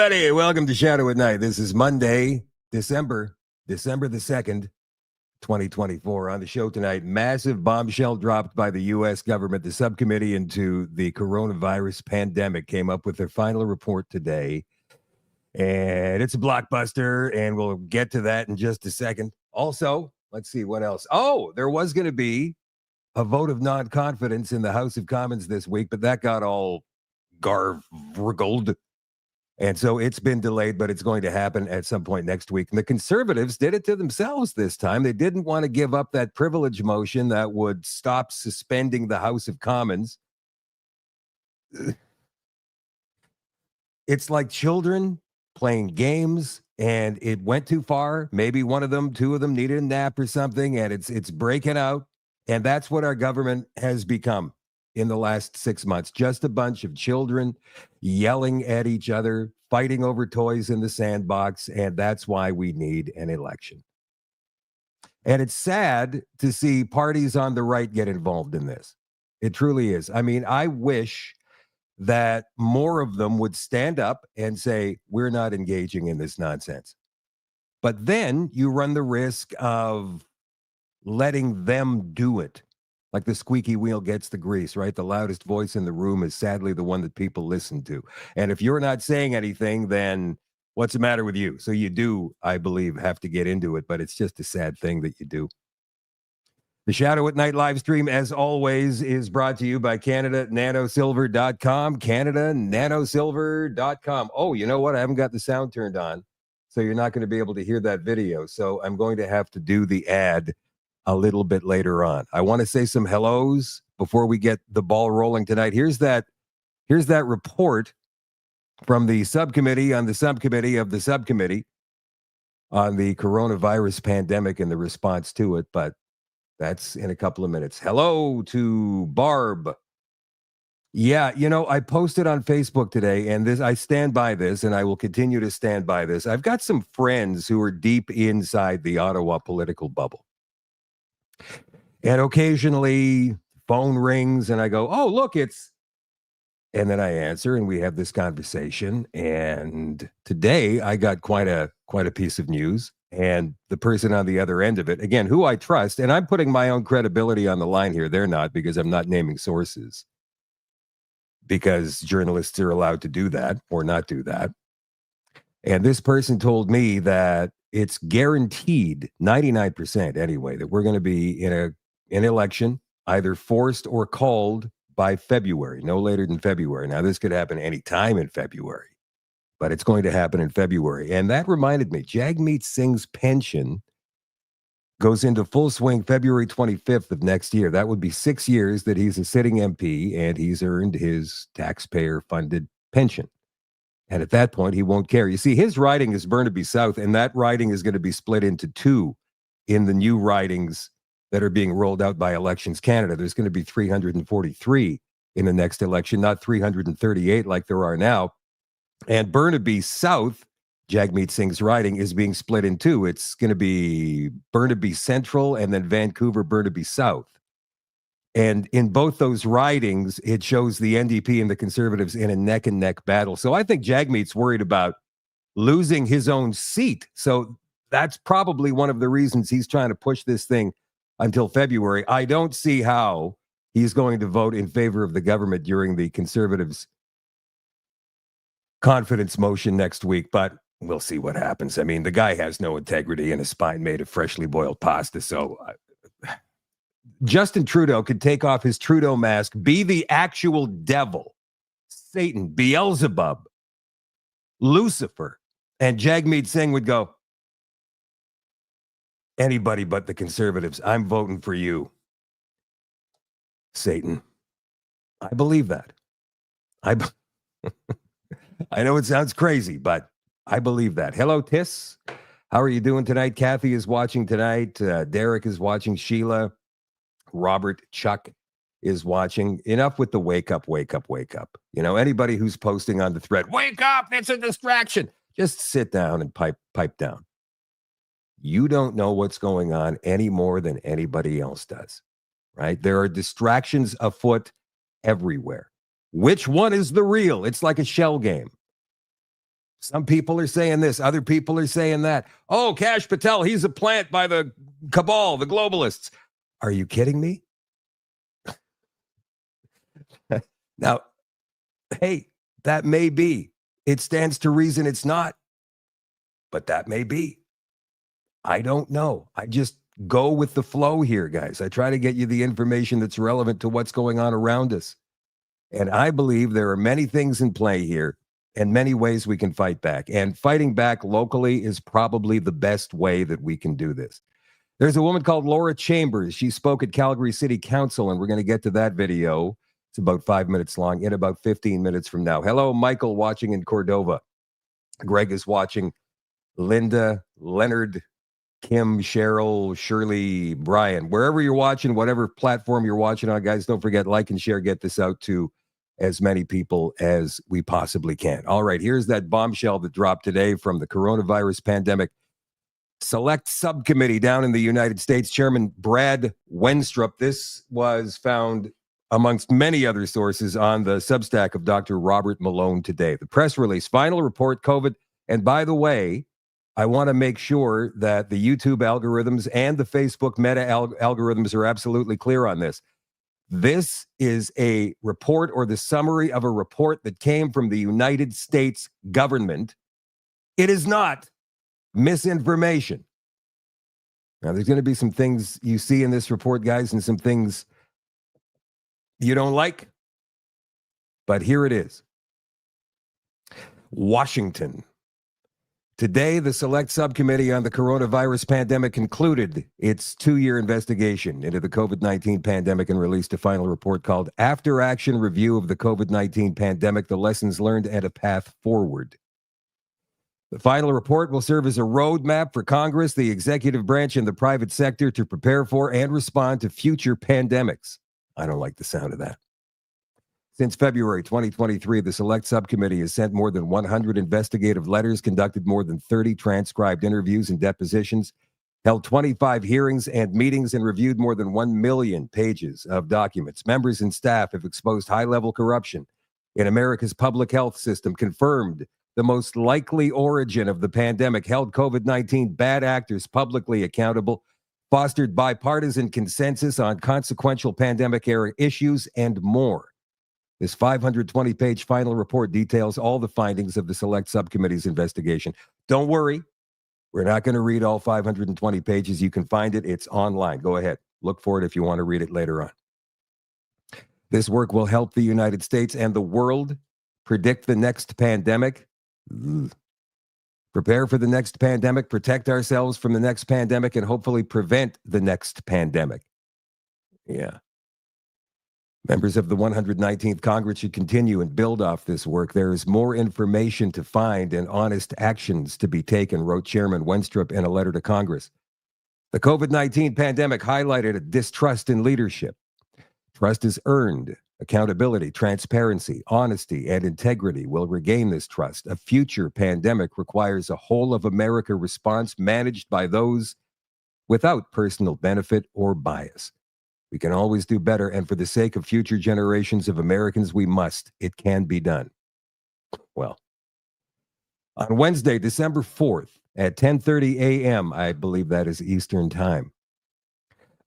everybody. Welcome to Shadoe at Night. This is Monday, December the 2nd, 2024. On the show tonight, massive bombshell dropped by the U.S. government. The subcommittee into the coronavirus pandemic came up with their final report today. And it's a blockbuster, and we'll get to that in just a second. Also, let's see what else. Oh, there was going to be a vote of non-confidence in the House of Commons this week, but that got all gargled. And so it's been delayed, but it's going to happen at some point next week. And the Conservatives did it to themselves this time. They didn't want to give up that privilege motion that would stop suspending the House of Commons. It's like children playing games, and it went too far. Maybe one of them, two of them needed a nap or something, and it's breaking out. And that's what our government has become in the last 6 months. Just a bunch of children yelling at each other, fighting over toys in the sandbox, and that's why we need an election. And it's sad to see parties on the right get involved in this. It truly is. I mean, I wish that more of them would stand up and say, we're not engaging in this nonsense. But then you run the risk of letting them do it. Like the squeaky wheel gets the grease, right? The loudest voice in the room is sadly the one that people listen to. And if you're not saying anything, then what's the matter with you? So you do, I believe, have to get into it, but it's just a sad thing that you do. The Shadoe at Night live stream, as always, is brought to you by CanadaNanoSilver.com. CanadaNanoSilver.com. Oh, you know what? I haven't got the sound turned on, so you're not going to be able to hear that video. So I'm going to have to do the ad a little bit later on. I want to say some hellos before we get the ball rolling tonight. Here's that report from the subcommittee on the subcommittee of the subcommittee on the coronavirus pandemic and the response to it, but that's in a couple of minutes. Hello to Barb. Yeah, you know, I posted on Facebook today, and I stand by this, and I will continue to stand by this. I've got some friends who are deep inside the Ottawa political bubble. And occasionally phone rings and I go, oh, look, and then I answer and we have this conversation. And today I got quite a piece of news, and the person on the other end of it, again, who I trust, and I'm putting my own credibility on the line here. They're not, because I'm not naming sources, because journalists are allowed to do that or not do that. And this person told me that it's guaranteed, 99% anyway, that we're going to be in an election, either forced or called by February, no later than February. Now, this could happen any time in February, but it's going to happen in February. And that reminded me, Jagmeet Singh's pension goes into full swing February 25th of next year. That would be 6 years that he's a sitting MP, and he's earned his taxpayer-funded pension. And at that point, he won't care. You see, his riding is Burnaby South, and that riding is going to be split into two in the new ridings that are being rolled out by Elections Canada. There's going to be 343 in the next election, not 338 like there are now. And Burnaby South, Jagmeet Singh's riding, is being split in two. It's going to be Burnaby Central and then Vancouver Burnaby South. And in both those ridings, it shows the NDP and the Conservatives in a neck-and-neck battle. So I think Jagmeet's worried about losing his own seat. So that's probably one of the reasons he's trying to push this thing until February. I don't see how he's going to vote in favor of the government during the Conservatives' confidence motion next week, but we'll see what happens. I mean, the guy has no integrity and a spine made of freshly boiled pasta, so Justin Trudeau could take off his Trudeau mask, be the actual devil, Satan, Beelzebub, Lucifer, and Jagmeet Singh would go, anybody but the Conservatives, I'm voting for you, Satan. I believe that. I know it sounds crazy, but I believe that. Hello, Tiss. How are you doing tonight? Kathy is watching tonight. Derek is watching. Sheila. Robert, Chuck is watching. Enough with the wake up, wake up, wake up. You know, anybody who's posting on the thread, wake up, it's a distraction. Just sit down and pipe down. You don't know what's going on any more than anybody else does, right? There are distractions afoot everywhere. Which one is the real? It's like a shell game. Some people are saying this, other people are saying that. Oh, Kash Patel, he's a plant by the cabal, the globalists. Are you kidding me? Now, hey, that may be. It stands to reason it's not, but that may be. I don't know. I just go with the flow here, guys. I try to get you the information that's relevant to what's going on around us. And I believe there are many things in play here and many ways we can fight back. And fighting back locally is probably the best way that we can do this. There's a woman called Laura Chambers. She spoke at Calgary City Council, and we're going to get to that video. It's about 5 minutes long, in about 15 minutes from now. Hello, Michael, watching in Cordova. Greg is watching. Linda, Leonard, Kim, Cheryl, Shirley, Brian. Wherever you're watching, whatever platform you're watching on, guys, don't forget, like and share, get this out to as many people as we possibly can. All right, here's that bombshell that dropped today from the coronavirus pandemic Select Subcommittee down in the United States. Chairman Brad Wenstrup. This was found amongst many other sources on the Substack of Dr. Robert Malone today. The press release, final report, COVID. And by the way, I want to make sure that the YouTube algorithms and the Facebook Meta algorithms are absolutely clear on this. This is a report or the summary of a report that came from the United States government. It is not misinformation. Now, there's going to be some things you see in this report, guys, and some things you don't like. But here it is. Washington. Today, the Select Subcommittee on the Coronavirus Pandemic concluded its 2-year investigation into the COVID-19 pandemic and released a final report called After Action Review of the COVID-19 Pandemic, the Lessons Learned and a Path Forward. The final report will serve as a roadmap for Congress, the executive branch, and the private sector to prepare for and respond to future pandemics. I don't like the sound of that. Since February 2023, the Select Subcommittee has sent more than 100 investigative letters, conducted more than 30 transcribed interviews and depositions, held 25 hearings and meetings, and reviewed more than 1 million pages of documents. Members and staff have exposed high-level corruption in America's public health system, confirmed the most likely origin of the pandemic, held COVID-19 bad actors publicly accountable, fostered bipartisan consensus on consequential pandemic-era issues, and more. This 520-page final report details all the findings of the Select Subcommittee's investigation. Don't worry, we're not going to read all 520 pages. You can find it. It's online. Go ahead. Look for it if you want to read it later on. This work will help the United States and the world predict the next pandemic, prepare for the next pandemic, protect ourselves from the next pandemic, and hopefully prevent the next pandemic. Yeah. Members of the 119th Congress should continue and build off this work. There is more information to find and honest actions to be taken, wrote Chairman Wenstrup in a letter to Congress. The COVID-19 pandemic highlighted a distrust in leadership. Trust is earned. Accountability, transparency, honesty, and integrity will regain this trust. A future pandemic requires a whole of America response managed by those without personal benefit or bias. We can always do better, and for the sake of future generations of Americans, we must. It can be done. Well, on Wednesday, December 4th at 10:30 a.m., I believe that is Eastern Time,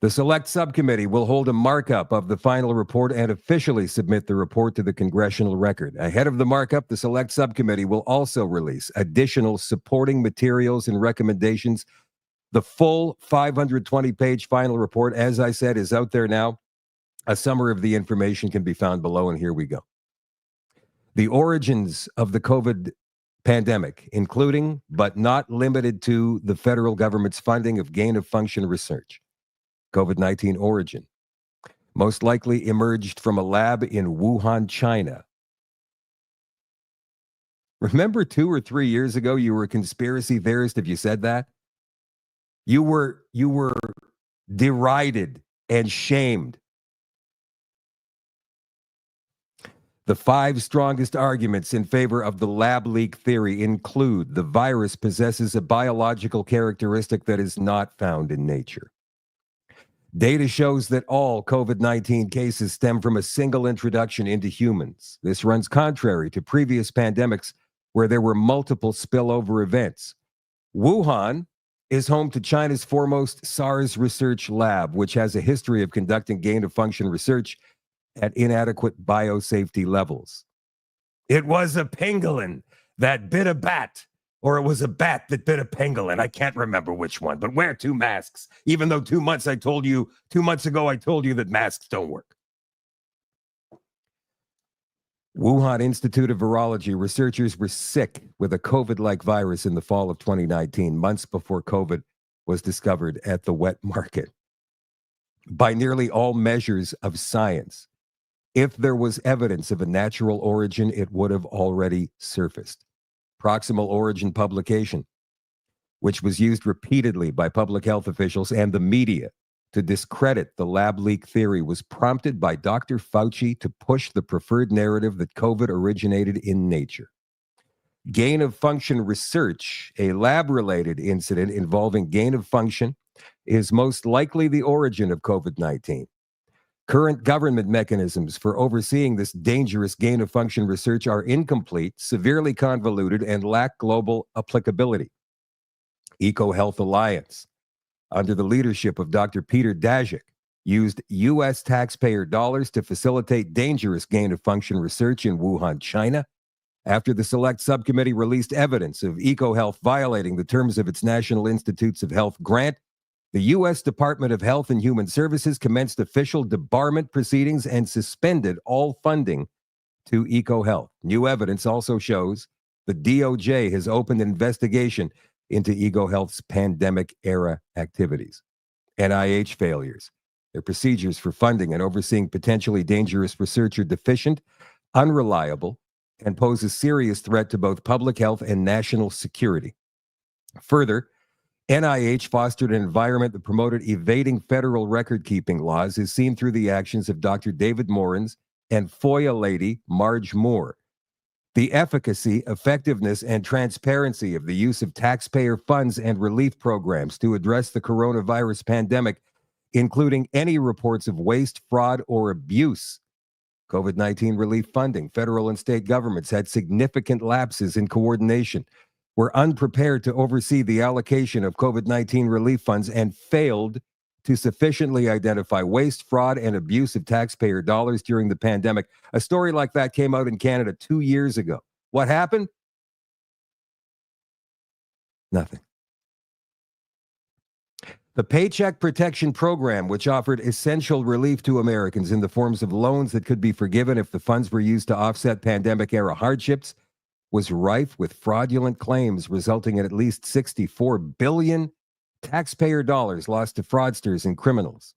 the Select Subcommittee will hold a markup of the final report and officially submit the report to the congressional record. Ahead of the markup, the Select Subcommittee will also release additional supporting materials and recommendations. The full 520-page final report, as I said, is out there now. A summary of the information can be found below, and here we go. The origins of the COVID pandemic, including but not limited to the federal government's funding of gain-of-function research. COVID-19 origin most likely emerged from a lab in Wuhan, China. Remember 2 or 3 years ago, you were a conspiracy theorist if you said that? You were derided and shamed. The 5 strongest arguments in favor of the lab leak theory include the virus possesses a biological characteristic that is not found in nature. Data shows that all COVID-19 cases stem from a single introduction into humans. This runs contrary to previous pandemics where there were multiple spillover events. Wuhan is home to China's foremost SARS research lab, which has a history of conducting gain-of-function research at inadequate biosafety levels. It was a pangolin that bit a bat, or it was a bat that bit a pangolin. I can't remember which one, but wear 2 masks, even though 2 months ago I told you that masks don't work. Wuhan Institute of Virology researchers were sick with a COVID-like virus in the fall of 2019, months before COVID was discovered at the wet market. By nearly all measures of science, if there was evidence of a natural origin, it would have already surfaced. Proximal origin publication, which was used repeatedly by public health officials and the media to discredit the lab leak theory, was prompted by Dr. Fauci to push the preferred narrative that COVID originated in nature. Gain-of-function research, a lab-related incident involving gain-of-function, is most likely the origin of COVID-19. Current government mechanisms for overseeing this dangerous gain-of-function research are incomplete, severely convoluted, and lack global applicability. EcoHealth Alliance, under the leadership of Dr. Peter Daszak, used U.S. taxpayer dollars to facilitate dangerous gain-of-function research in Wuhan, China, after the Select Subcommittee released evidence of EcoHealth violating the terms of its National Institutes of Health grant. The U.S. Department of Health and Human Services commenced official debarment proceedings and suspended all funding to EcoHealth. New evidence also shows the DOJ has opened an investigation into EcoHealth's pandemic-era activities. NIH failures. Their procedures for funding and overseeing potentially dangerous research are deficient, unreliable, and pose a serious threat to both public health and national security. Further, NIH fostered an environment that promoted evading federal record-keeping laws, as seen through the actions of Dr. David Morans and FOIA lady Marge Moore. The efficacy, effectiveness, and transparency of the use of taxpayer funds and relief programs to address the coronavirus pandemic, including any reports of waste, fraud, or abuse. COVID-19 relief funding, federal and state governments had significant lapses in coordination, were unprepared to oversee the allocation of COVID-19 relief funds, and failed to sufficiently identify waste, fraud, and abuse of taxpayer dollars during the pandemic. A story like that came out in Canada 2 years ago. What happened? Nothing. The Paycheck Protection Program, which offered essential relief to Americans in the forms of loans that could be forgiven if the funds were used to offset pandemic-era hardships, was rife with fraudulent claims, resulting in at least $64 billion taxpayer dollars lost to fraudsters and criminals.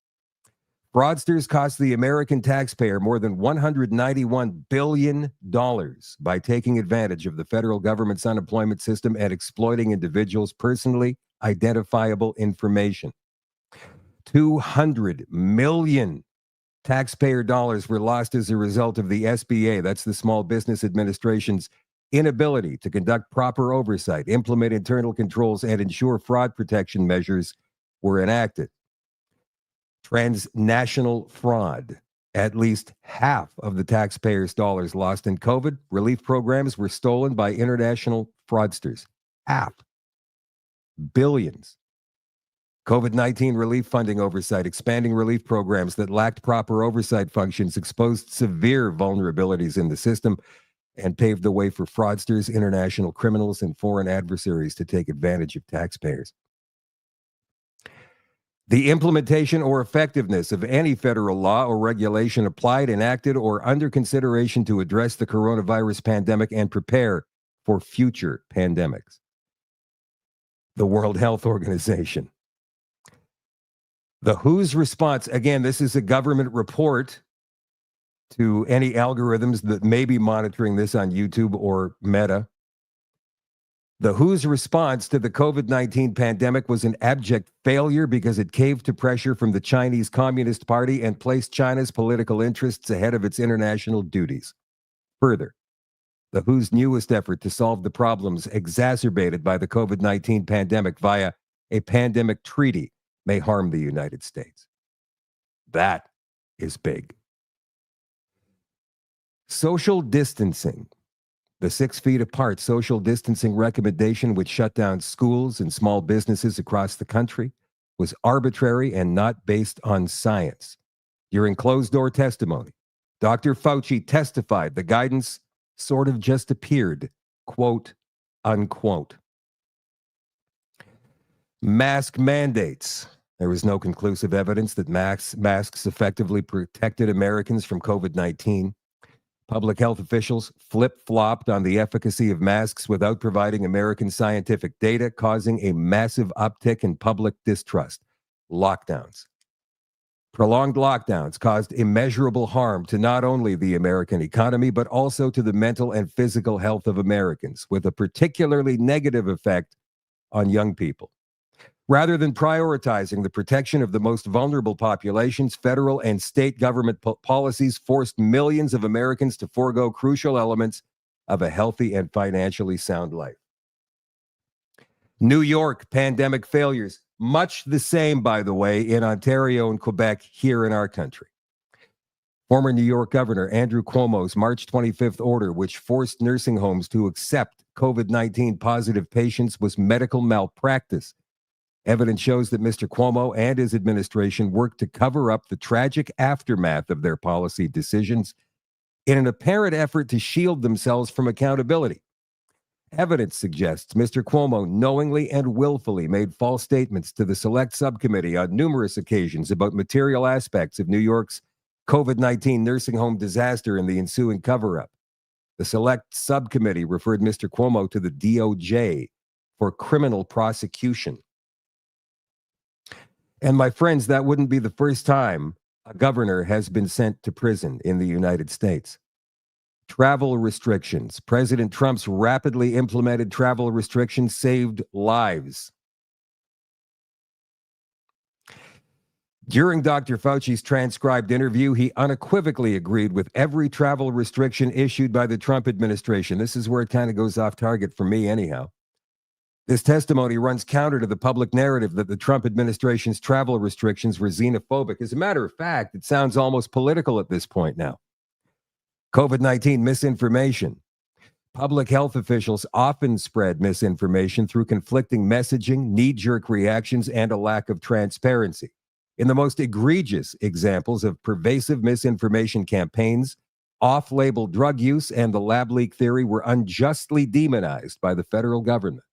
Fraudsters cost the American taxpayer more than $191 billion by taking advantage of the federal government's unemployment system and exploiting individuals' personally identifiable information. $200 million taxpayer dollars were lost as a result of the SBA, that's the Small Business Administration's inability to conduct proper oversight, implement internal controls, and ensure fraud protection measures were enacted. Transnational fraud. At least half of the taxpayers' dollars lost in COVID relief programs were stolen by international fraudsters. Half. Billions. COVID-19 relief funding oversight, expanding relief programs that lacked proper oversight functions, exposed severe vulnerabilities in the system, and paved the way for fraudsters, international criminals, and foreign adversaries to take advantage of taxpayers. The implementation or effectiveness of any federal law or regulation applied, enacted, or under consideration to address the coronavirus pandemic and prepare for future pandemics. The World Health Organization. The WHO's response, again, this is a government report to any algorithms that may be monitoring this on YouTube or Meta. The WHO's response to the COVID-19 pandemic was an abject failure because it caved to pressure from the Chinese Communist Party and placed China's political interests ahead of its international duties. Further, the WHO's newest effort to solve the problems exacerbated by the COVID-19 pandemic via a pandemic treaty may harm the United States. That is big. Social distancing The 6 feet apart social distancing recommendation, which shut down schools and small businesses across the country, was arbitrary and not based on science. During closed-door testimony, Dr. Fauci testified the guidance sort of just appeared, quote, unquote. Mask mandates. There was no conclusive evidence that masks effectively protected Americans from COVID-19. Public health officials flip-flopped on the efficacy of masks without providing American scientific data, causing a massive uptick in public distrust. Lockdowns. Prolonged lockdowns caused immeasurable harm to not only the American economy, but also to the mental and physical health of Americans, with a particularly negative effect on young people. Rather than prioritizing the protection of the most vulnerable populations, federal and state government policies forced millions of Americans to forego crucial elements of a healthy and financially sound life. New York pandemic failures, much the same, by the way, in Ontario and Quebec here in our country. Former New York Governor Andrew Cuomo's March 25th order, which forced nursing homes to accept COVID-19 positive patients, was medical malpractice. Evidence shows that Mr. Cuomo and his administration worked to cover up the tragic aftermath of their policy decisions in an apparent effort to shield themselves from accountability. Evidence suggests Mr. Cuomo knowingly and willfully made false statements to the Select Subcommittee on numerous occasions about material aspects of New York's COVID-19 nursing home disaster and the ensuing cover-up. The Select Subcommittee referred Mr. Cuomo to the DOJ for criminal prosecution. And my friends, that wouldn't be the first time a governor has been sent to prison in the United States. Travel restrictions. President Trump's rapidly implemented travel restrictions saved lives. During Dr. Fauci's transcribed interview, he unequivocally agreed with every travel restriction issued by the Trump administration. This is where it kind of goes off target for me anyhow. This testimony runs counter to the public narrative that the Trump administration's travel restrictions were xenophobic. As a matter of fact, it sounds almost political at this point now. COVID-19 misinformation. Public health officials often spread misinformation through conflicting messaging, knee-jerk reactions, and a lack of transparency. In the most egregious examples of pervasive misinformation campaigns, off-label drug use and the lab leak theory were unjustly demonized by the federal government.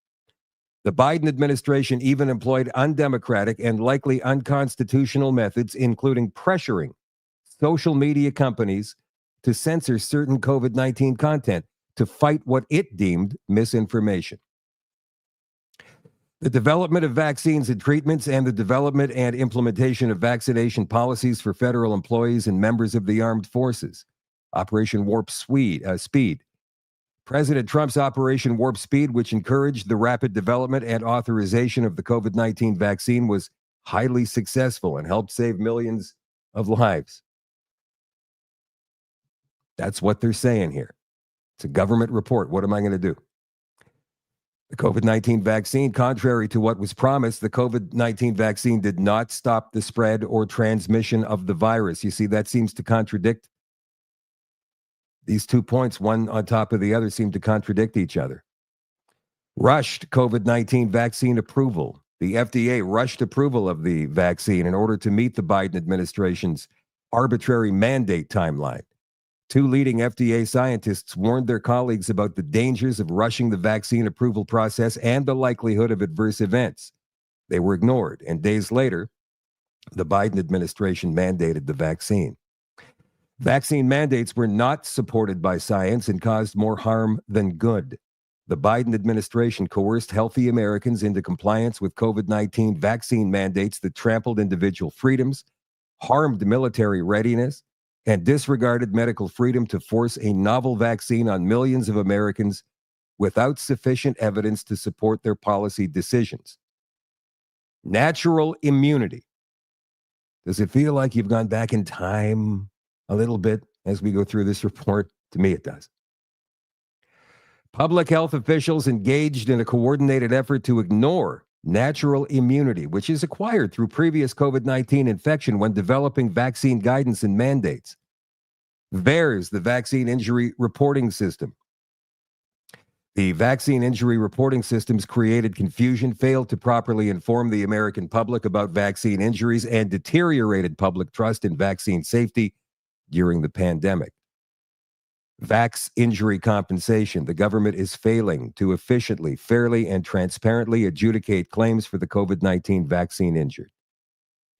The Biden administration even employed undemocratic and likely unconstitutional methods, including pressuring social media companies to censor certain COVID-19 content to fight what it deemed misinformation. The development of vaccines and treatments and the development and implementation of vaccination policies for federal employees and members of the armed forces. Operation Warp Speed. President Trump's Operation Warp Speed, which encouraged the rapid development and authorization of the COVID-19 vaccine, was highly successful and helped save millions of lives. That's what they're saying here. It's a government report. What am I going to do? The COVID-19 vaccine, contrary to what was promised, the COVID-19 vaccine did not stop the spread or transmission of the virus. You see, that seems to contradict. These 2 points, one on top of the other, seem to contradict each other. Rushed COVID-19 vaccine approval. The FDA rushed approval of the vaccine in order to meet the Biden administration's arbitrary mandate timeline. 2 leading FDA scientists warned their colleagues about the dangers of rushing the vaccine approval process and the likelihood of adverse events. They were ignored, and days later, the Biden administration mandated the vaccine. Vaccine mandates were not supported by science and caused more harm than good. The Biden administration coerced healthy Americans into compliance with COVID-19 vaccine mandates that trampled individual freedoms, harmed military readiness, and disregarded medical freedom to force a novel vaccine on millions of Americans without sufficient evidence to support their policy decisions. Natural immunity. Does it feel like you've gone back in time a little bit as we go through this report? To me, it does. Public health officials engaged in a coordinated effort to ignore natural immunity, which is acquired through previous COVID-19 infection when developing vaccine guidance and mandates. VAERS, the Vaccine Injury Reporting System, The vaccine injury reporting systems created confusion, failed to properly inform the American public about vaccine injuries, and deteriorated public trust in vaccine safety during the pandemic. Vax injury compensation. The government is failing to efficiently, fairly, and transparently adjudicate claims for the COVID-19 vaccine injured.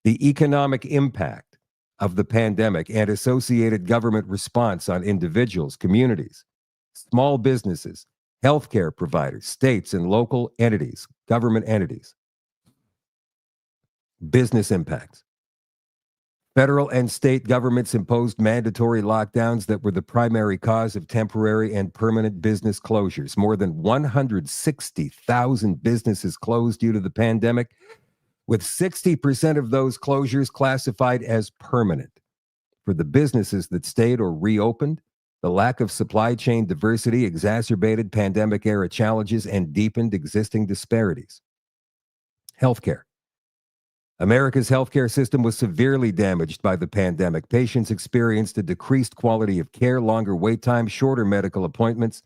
The economic impact of the pandemic and associated government response on individuals, communities, small businesses, healthcare providers, states and local entities, government entities. Business impacts. Federal and state governments imposed mandatory lockdowns that were the primary cause of temporary and permanent business closures. More than 160,000 businesses closed due to the pandemic, with 60% of those closures classified as permanent. For the businesses that stayed or reopened, the lack of supply chain diversity exacerbated pandemic-era challenges and deepened existing disparities. Healthcare. America's healthcare system was severely damaged by the pandemic. Patients experienced a decreased quality of care, longer wait times, shorter medical appointments,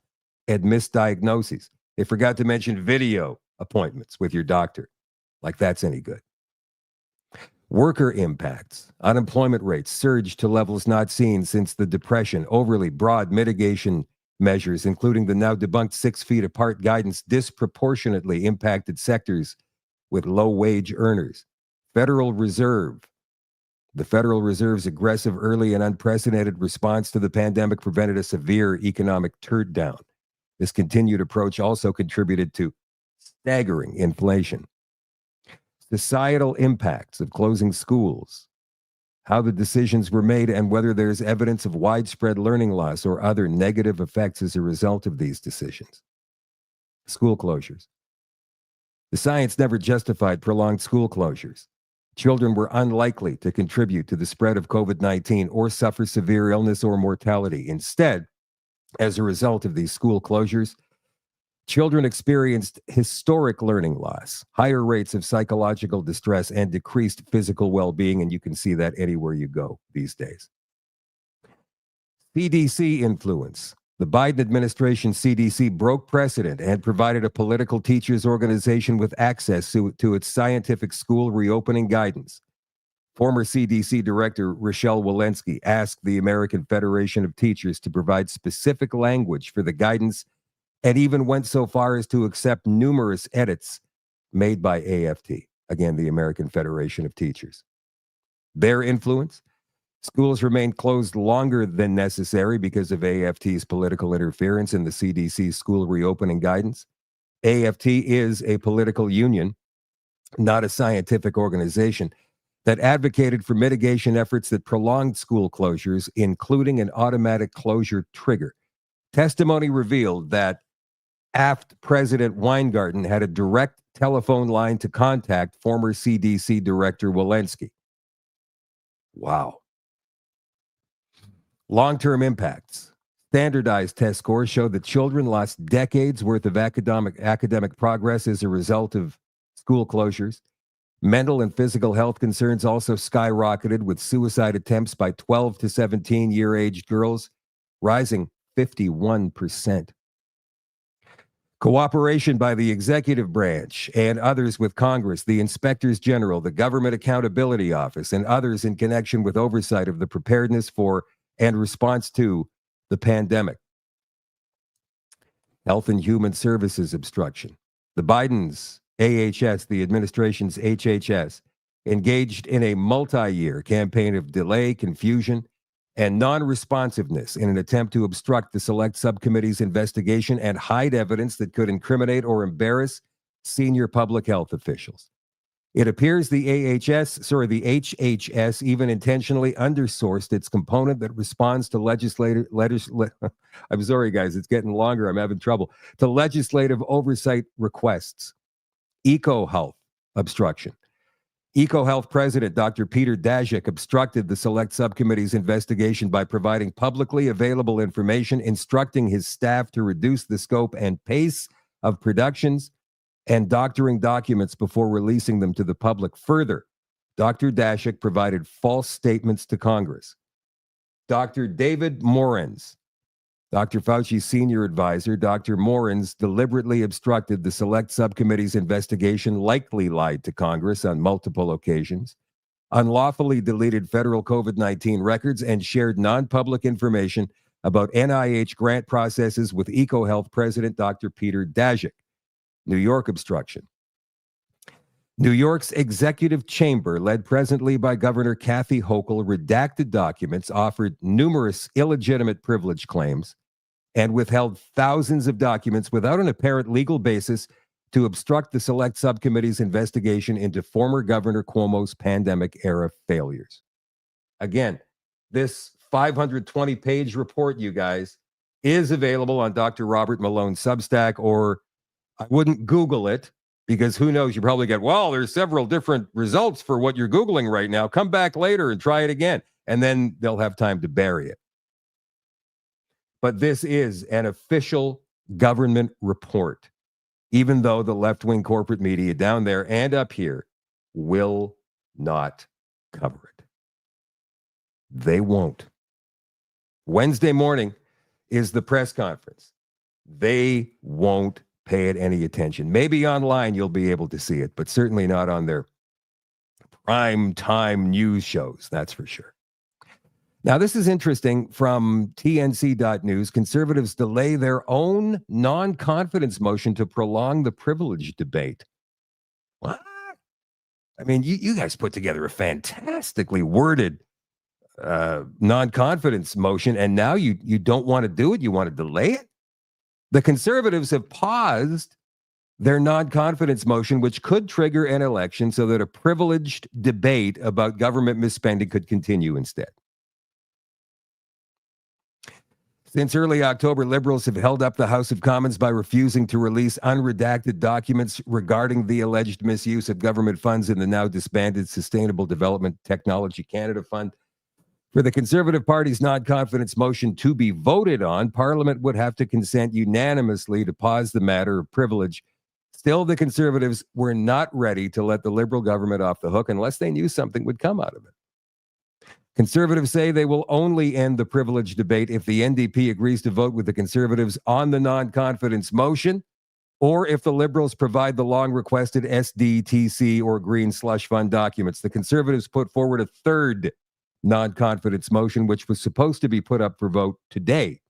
and misdiagnoses. They forgot to mention video appointments with your doctor, like that's any good. Worker impacts. Unemployment rates surged to levels not seen since the Depression. Overly broad mitigation measures, including the now debunked 6 feet apart guidance, disproportionately impacted sectors with low-wage earners. Federal Reserve. The Federal Reserve's aggressive, early, and unprecedented response to the pandemic prevented a severe economic turd down. This continued approach also contributed to staggering inflation. Societal impacts of closing schools, how the decisions were made, and whether there's evidence of widespread learning loss or other negative effects as a result of these decisions. School closures. The science never justified prolonged school closures. Children were unlikely to contribute to the spread of COVID-19 or suffer severe illness or mortality. Instead, as a result of these school closures, children experienced historic learning loss, higher rates of psychological distress, and decreased physical well-being, and you can see that anywhere you go these days. CDC influence. The Biden administration CDC broke precedent and provided a political teachers organization with access to its scientific school reopening guidance. Former CDC Director Rochelle Walensky asked the American Federation of Teachers to provide specific language for the guidance and even went so far as to accept numerous edits made by AFT, again, the American Federation of Teachers. Their influence? Schools remained closed longer than necessary because of AFT's political interference in the CDC's school reopening guidance. AFT is a political union, not a scientific organization, that advocated for mitigation efforts that prolonged school closures, including an automatic closure trigger. Testimony revealed that AFT President Weingarten had a direct telephone line to contact former CDC Director Walensky. Wow. Long-term impacts. Standardized test scores show that children lost decades worth of academic progress as a result of school closures. Mental and physical health concerns also skyrocketed, with suicide attempts by 12 to 17-year-aged girls rising 51%. Cooperation by the executive branch and others with Congress, the inspectors general, the Government Accountability Office, and others in connection with oversight of the preparedness for and response to the pandemic. Health and Human Services obstruction. The Biden's AHS, the administration's HHS, engaged in a multi-year campaign of delay, confusion, and non-responsiveness in an attempt to obstruct the Select Subcommittee's investigation and hide evidence that could incriminate or embarrass senior public health officials. It appears the HHS even intentionally undersourced its component that responds to I'm sorry, guys, it's getting longer. I'm having trouble. To legislative oversight requests. EcoHealth obstruction. EcoHealth President Dr. Peter Daszak obstructed the Select Subcommittee's investigation by providing publicly available information, instructing his staff to reduce the scope and pace of productions and doctoring documents before releasing them to the public. Further, Dr. Daszak provided false statements to Congress. Dr. David Morens, Dr. Fauci's senior advisor, Dr. Morens, deliberately obstructed the Select Subcommittee's investigation, likely lied to Congress on multiple occasions, unlawfully deleted federal COVID-19 records, and shared non-public information about NIH grant processes with EcoHealth President Dr. Peter Daszak. New York obstruction. New York's executive chamber, led presently by Governor Kathy Hochul, redacted documents, offered numerous illegitimate privilege claims, and withheld thousands of documents without an apparent legal basis to obstruct the Select Subcommittee's investigation into former Governor Cuomo's pandemic-era failures. Again, this 520-page report, you guys, is available on Dr. Robert Malone's Substack, or I wouldn't Google it, because who knows, you probably get, well, there's several different results for what you're Googling right now. Come back later and try it again. And then they'll have time to bury it. But this is an official government report, even though the left-wing corporate media down there and up here will not cover it. They won't. Wednesday morning is the press conference. They won't pay it any attention. Maybe online you'll be able to see it, but certainly not on their prime time news shows, that's for sure. Now, this is interesting from TNC.news. Conservatives delay their own non-confidence motion to prolong the privilege debate. What? I mean, you guys put together a fantastically worded non-confidence motion, and now you don't want to do it? You want to delay it? The Conservatives have paused their non-confidence motion, which could trigger an election so that a privileged debate about government misspending could continue instead. Since early October, Liberals have held up the House of Commons by refusing to release unredacted documents regarding the alleged misuse of government funds in the now disbanded Sustainable Development Technology Canada Fund. For the Conservative Party's non-confidence motion to be voted on, Parliament would have to consent unanimously to pause the matter of privilege. Still, the Conservatives were not ready to let the Liberal government off the hook unless they knew something would come out of it. Conservatives say they will only end the privilege debate if the NDP agrees to vote with the Conservatives on the non-confidence motion, or if the Liberals provide the long-requested SDTC or Green Slush Fund documents. The Conservatives put forward a third non-confidence motion, which was supposed to be put up for vote today.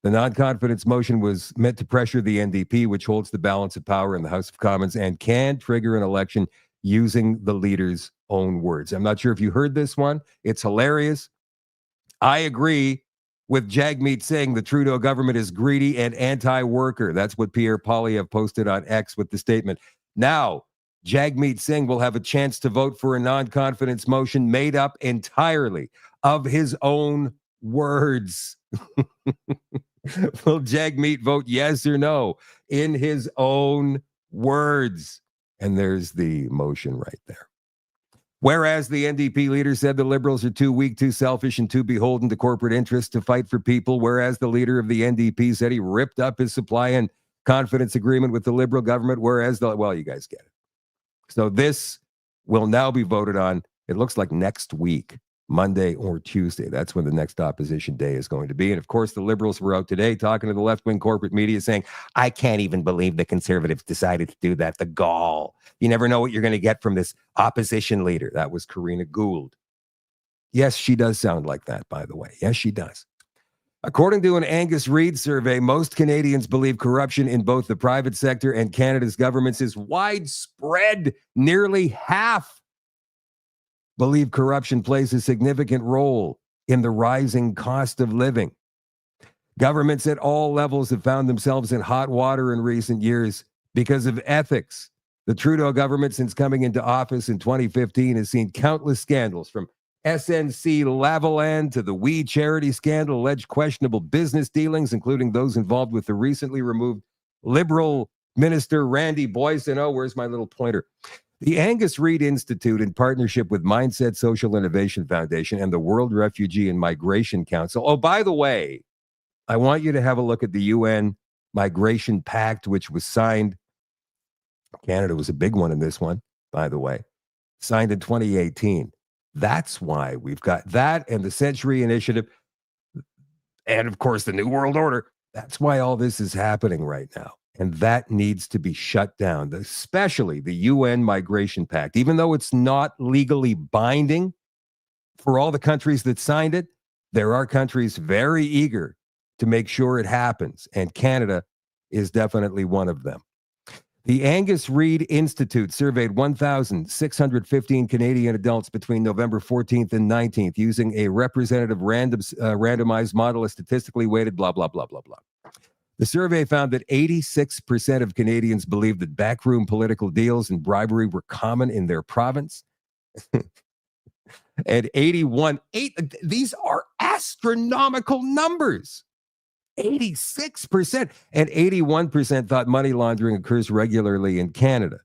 The non-confidence motion was meant to pressure the NDP, which holds the balance of power in the House of Commons and can trigger an election using the leader's own words. I'm not sure if you heard this one. It's hilarious. I agree with Jagmeet Singh. The Trudeau government is greedy and anti-worker. That's what Pierre Poilievre posted on X with the statement. Now, Jagmeet Singh will have a chance to vote for a non-confidence motion made up entirely of his own words. Will Jagmeet vote yes or no in his own words? And there's the motion right there. Whereas the NDP leader said the Liberals are too weak, too selfish, and too beholden to corporate interests to fight for people, whereas the leader of the NDP said he ripped up his supply and confidence agreement with the Liberal government, whereas well, you guys get it. So this will now be voted on, it looks like next week, Monday or Tuesday. That's when the next opposition day is going to be. And of course, the Liberals were out today talking to the left-wing corporate media saying, I can't even believe the Conservatives decided to do that. The gall. You never know what you're going to get from this opposition leader. That was Karina Gould. Yes, she does sound like that, by the way. Yes, she does. According to an Angus Reid survey, most Canadians believe corruption in both the private sector and Canada's governments is widespread. Nearly half believe corruption plays a significant role in the rising cost of living. Governments at all levels have found themselves in hot water in recent years because of ethics. The Trudeau government, since coming into office in 2015, has seen countless scandals, from SNC Lavalin to the We Charity scandal, alleged questionable business dealings, including those involved with the recently removed Liberal Minister Randy Boyson. Oh, where's my little pointer? The Angus Reid Institute, in partnership with Mindset Social Innovation Foundation and the World Refugee and Migration Council. Oh, by the way, I want you to have a look at the UN Migration Pact, which was signed. Canada was a big one in this one, by the way, signed in 2018. That's why we've got that and the Century Initiative. and of course the New World Order. That's why all this is happening right now. And that needs to be shut down, especially the UN Migration Pact. Even though it's not legally binding for all the countries that signed it, there are countries very eager to make sure it happens. And Canada is definitely one of them. The Angus Reid Institute surveyed 1,615 Canadian adults between November 14th and 19th using a representative randomized model of statistically weighted blah, blah, blah, blah, blah. The survey found that 86% of Canadians believed that backroom political deals and bribery were common in their province. And these are astronomical numbers. 86% and 81% thought money laundering occurs regularly in Canada.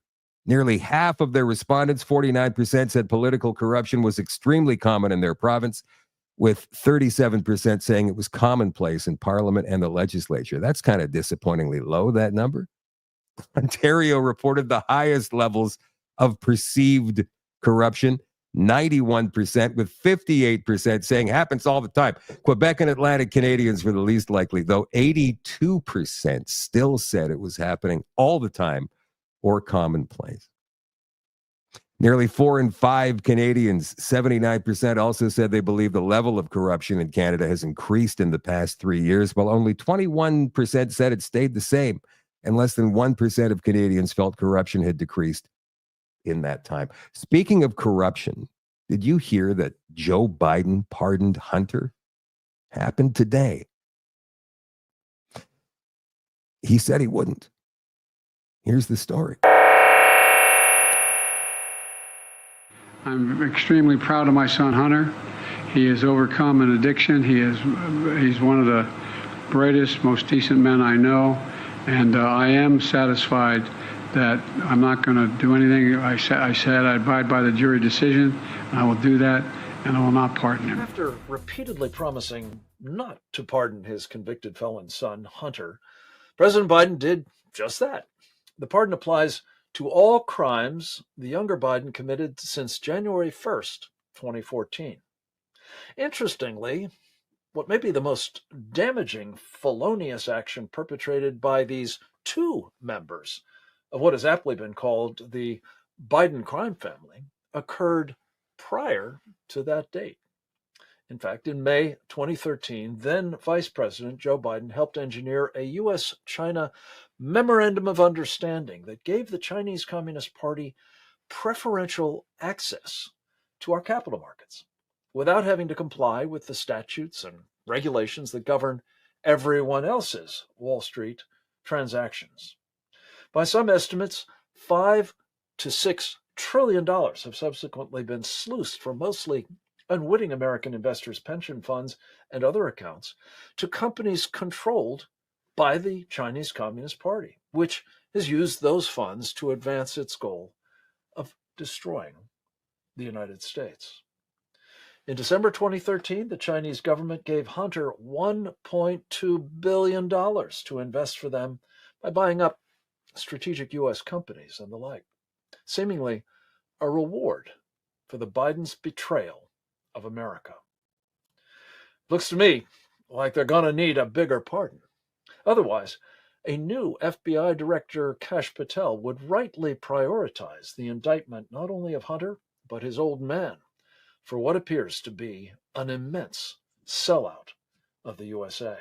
Nearly half of their respondents, 49%, said political corruption was extremely common in their province, with 37% saying it was commonplace in Parliament and the legislature. That's kind of disappointingly low, that number. Ontario reported the highest levels of perceived corruption, 91%, with 58% saying happens all the time. Quebec and Atlantic Canadians were the least likely, though 82% still said it was happening all the time or commonplace. Nearly 4 in 5 Canadians, 79%, also said they believe the level of corruption in Canada has increased in the past 3 years, while only 21% said it stayed the same, and less than 1% of Canadians felt corruption had decreased in that time. Speaking of corruption, did you hear that Joe Biden pardoned Hunter? Happened today. He said he wouldn't. Here's the story. I'm extremely proud of my son, Hunter. He has overcome an addiction. He's one of the brightest, most decent men I know. And I am satisfied that I'm not going to do anything. I said I abide by the jury decision, and I will do that, and I will not pardon him. After repeatedly promising not to pardon his convicted felon son, Hunter, President Biden did just that. The pardon applies to all crimes the younger Biden committed since January 1st, 2014. Interestingly, what may be the most damaging felonious action perpetrated by these two members of what has aptly been called the Biden crime family occurred prior to that date. In fact, in May 2013, then Vice President Joe Biden helped engineer a U.S.-China Memorandum of Understanding that gave the Chinese Communist Party preferential access to our capital markets without having to comply with the statutes and regulations that govern everyone else's Wall Street transactions. By some estimates, $5 to $6 trillion have subsequently been sluiced from mostly unwitting American investors' pension funds and other accounts to companies controlled by the Chinese Communist Party, which has used those funds to advance its goal of destroying the United States. In December 2013, the Chinese government gave Hunter $1.2 billion to invest for them by buying up strategic U.S. companies and the like, seemingly a reward for the Biden's betrayal of America. Looks to me like they're going to need a bigger pardon. Otherwise, a new FBI Director, Kash Patel, would rightly prioritize the indictment not only of Hunter, but his old man, for what appears to be an immense sellout of the USA.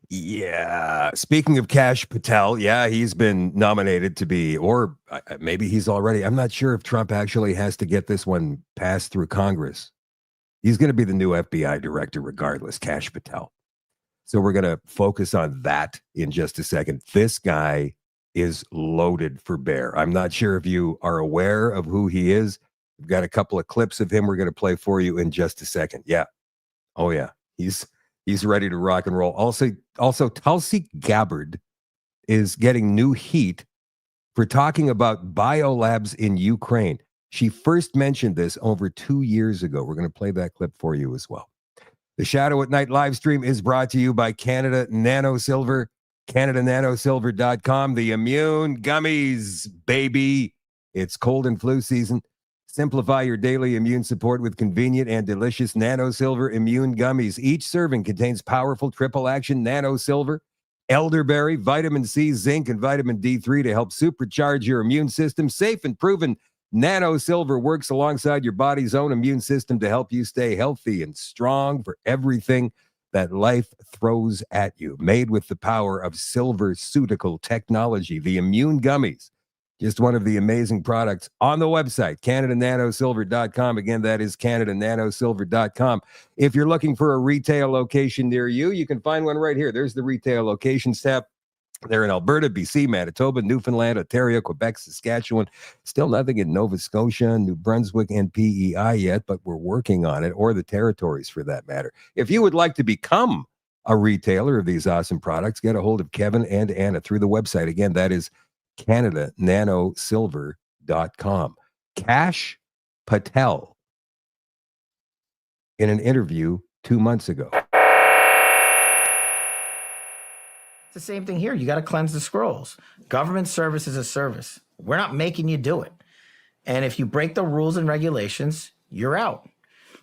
Yeah. Speaking of Kash Patel, yeah, he's been nominated to be, or maybe he's already, I'm not sure if Trump actually has to get this one passed through Congress. He's going to be the new FBI director regardless, Kash Patel. So we're going to focus on that in just a second. This guy is loaded for bear. I'm not sure if you are aware of who he is. We've got a couple of clips of him we're going to play for you in just a second. Yeah. Oh, yeah. He's ready to rock and roll. Also, Tulsi Gabbard is getting new heat for talking about Biolabs in Ukraine. She first mentioned this over 2 years ago. We're going to play that clip for you as well. The Shadoe at Night live stream is brought to you by Canada Nano Silver, CanadaNanoSilver.com. The immune gummies, baby. It's cold and flu season. Simplify your daily immune support with convenient and delicious Nano Silver Immune Gummies. Each serving contains powerful triple action Nano Silver, elderberry, vitamin C, zinc, and vitamin D3 to help supercharge your immune system. Safe and proven, Nano Silver works alongside your body's own immune system to help you stay healthy and strong for everything that life throws at you. Made with the power of silverceutical technology, the Immune Gummies. Just one of the amazing products on the website, CanadaNanoSilver.com. Again, that is CanadaNanoSilver.com. If you're looking for a retail location near you, you can find one right here. There's the retail locations tab. They're in Alberta, BC, Manitoba, Newfoundland, Ontario, Quebec, Saskatchewan. Still nothing in Nova Scotia, New Brunswick, and PEI yet, but we're working on it, or the territories for that matter. If you would like to become a retailer of these awesome products, get a hold of Kevin and Anna through the website. Again, that is CanadaNanoSilver.com. Kash Patel, in an interview 2 months ago. It's the same thing here. You got to cleanse the scrolls. Government service is a service. We're not making you do it. And if you break the rules and regulations, you're out.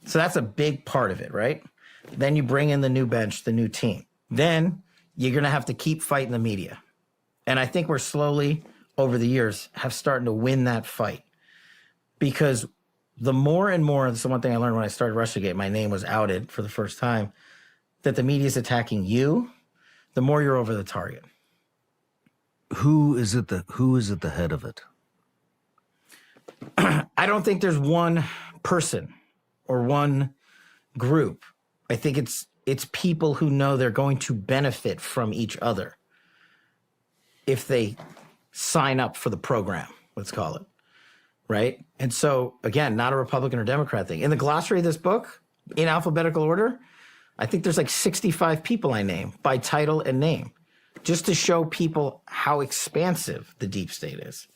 So that's a big part of it, right? Then you bring in the new bench, the new team. Then you're going to have to keep fighting the media. And I think we're slowly, over the years, have started to win that fight. Because the more and more, this is one thing I learned when I started Russiagate, my name was outed for the first time, that the media is attacking you, the more you're over the target. Who is at the head of it? I don't think there's one person or one group. I think it's people who know they're going to benefit from each other if they sign up for the program, let's call it, right? And so, again, not a Republican or Democrat thing. In the glossary of this book, in alphabetical order, I think there's like 65 people I name by title and name, just to show people how expansive the deep state is.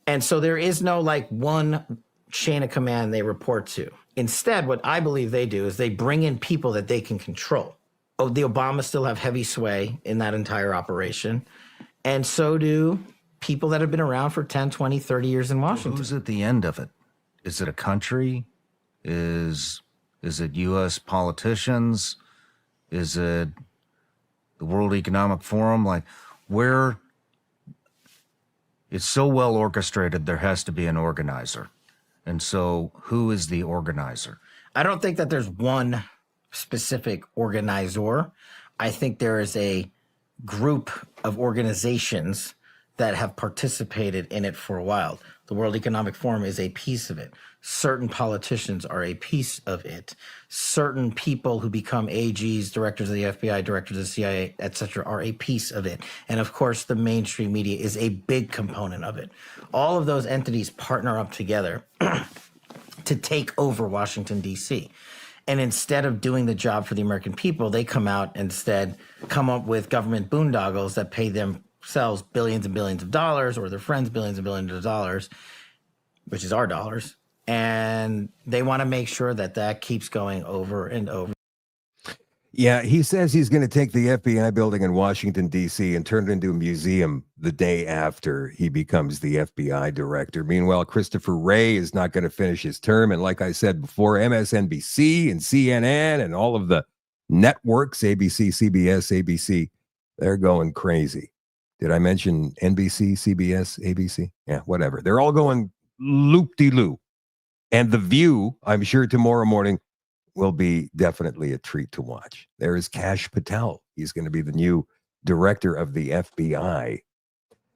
And so there is no like one chain of command they report to. Instead, what I believe they do is they bring in people that they can control. Oh, the Obamas still have heavy sway in that entire operation. And so do people that have been around for 10, 20, 30 years in Washington. Who's at the end of it? Is it a country? Is it U.S. politicians? Is it the World Economic Forum? Like, where it's so well orchestrated, there has to be an organizer. And so who is the organizer? I don't think that there's one specific organizer. I think there is a group of organizations that have participated in it for a while. The World Economic Forum is a piece of it. Certain politicians are a piece of it. Certain people who become AGs, directors of the FBI, directors of the CIA, etc., are a piece of it. And of course, the mainstream media is a big component of it. All of those entities partner up together to take over Washington, D.C. And instead of doing the job for the American people, they come out instead, come up with government boondoggles that pay themselves billions and billions of dollars, or their friends billions and billions of dollars, which is our dollars. And they want to make sure that that keeps going over and over. Yeah, he says he's going to take the FBI building in Washington, D.C. and turn it into a museum the day after he becomes the FBI director. Meanwhile, Christopher Wray is not going to finish his term. And like I said before, MSNBC and CNN and all of the networks, ABC, CBS, ABC, they're going crazy. Did I mention NBC, CBS, ABC? Yeah, whatever. They're all going loop-de-loop. And The View, I'm sure tomorrow morning, will be definitely a treat to watch. There is Kash Patel. He's going to be the new director of the FBI.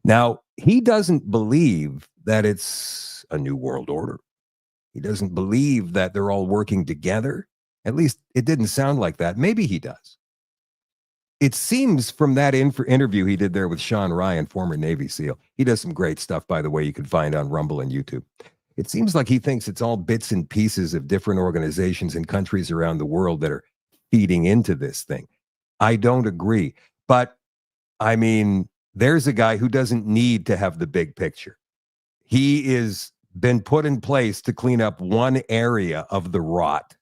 Now, he doesn't believe that it's a new world order. He doesn't believe that they're all working together. At least it didn't sound like that. Maybe he does. It seems from that interview he did there with Sean Ryan, former Navy SEAL. He does some great stuff, by the way, you can find on Rumble and YouTube. It seems like he thinks it's all bits and pieces of different organizations and countries around the world that are feeding into this thing. I don't agree. But, I mean, there's a guy who doesn't need to have the big picture. He is been put in place to clean up one area of the rot,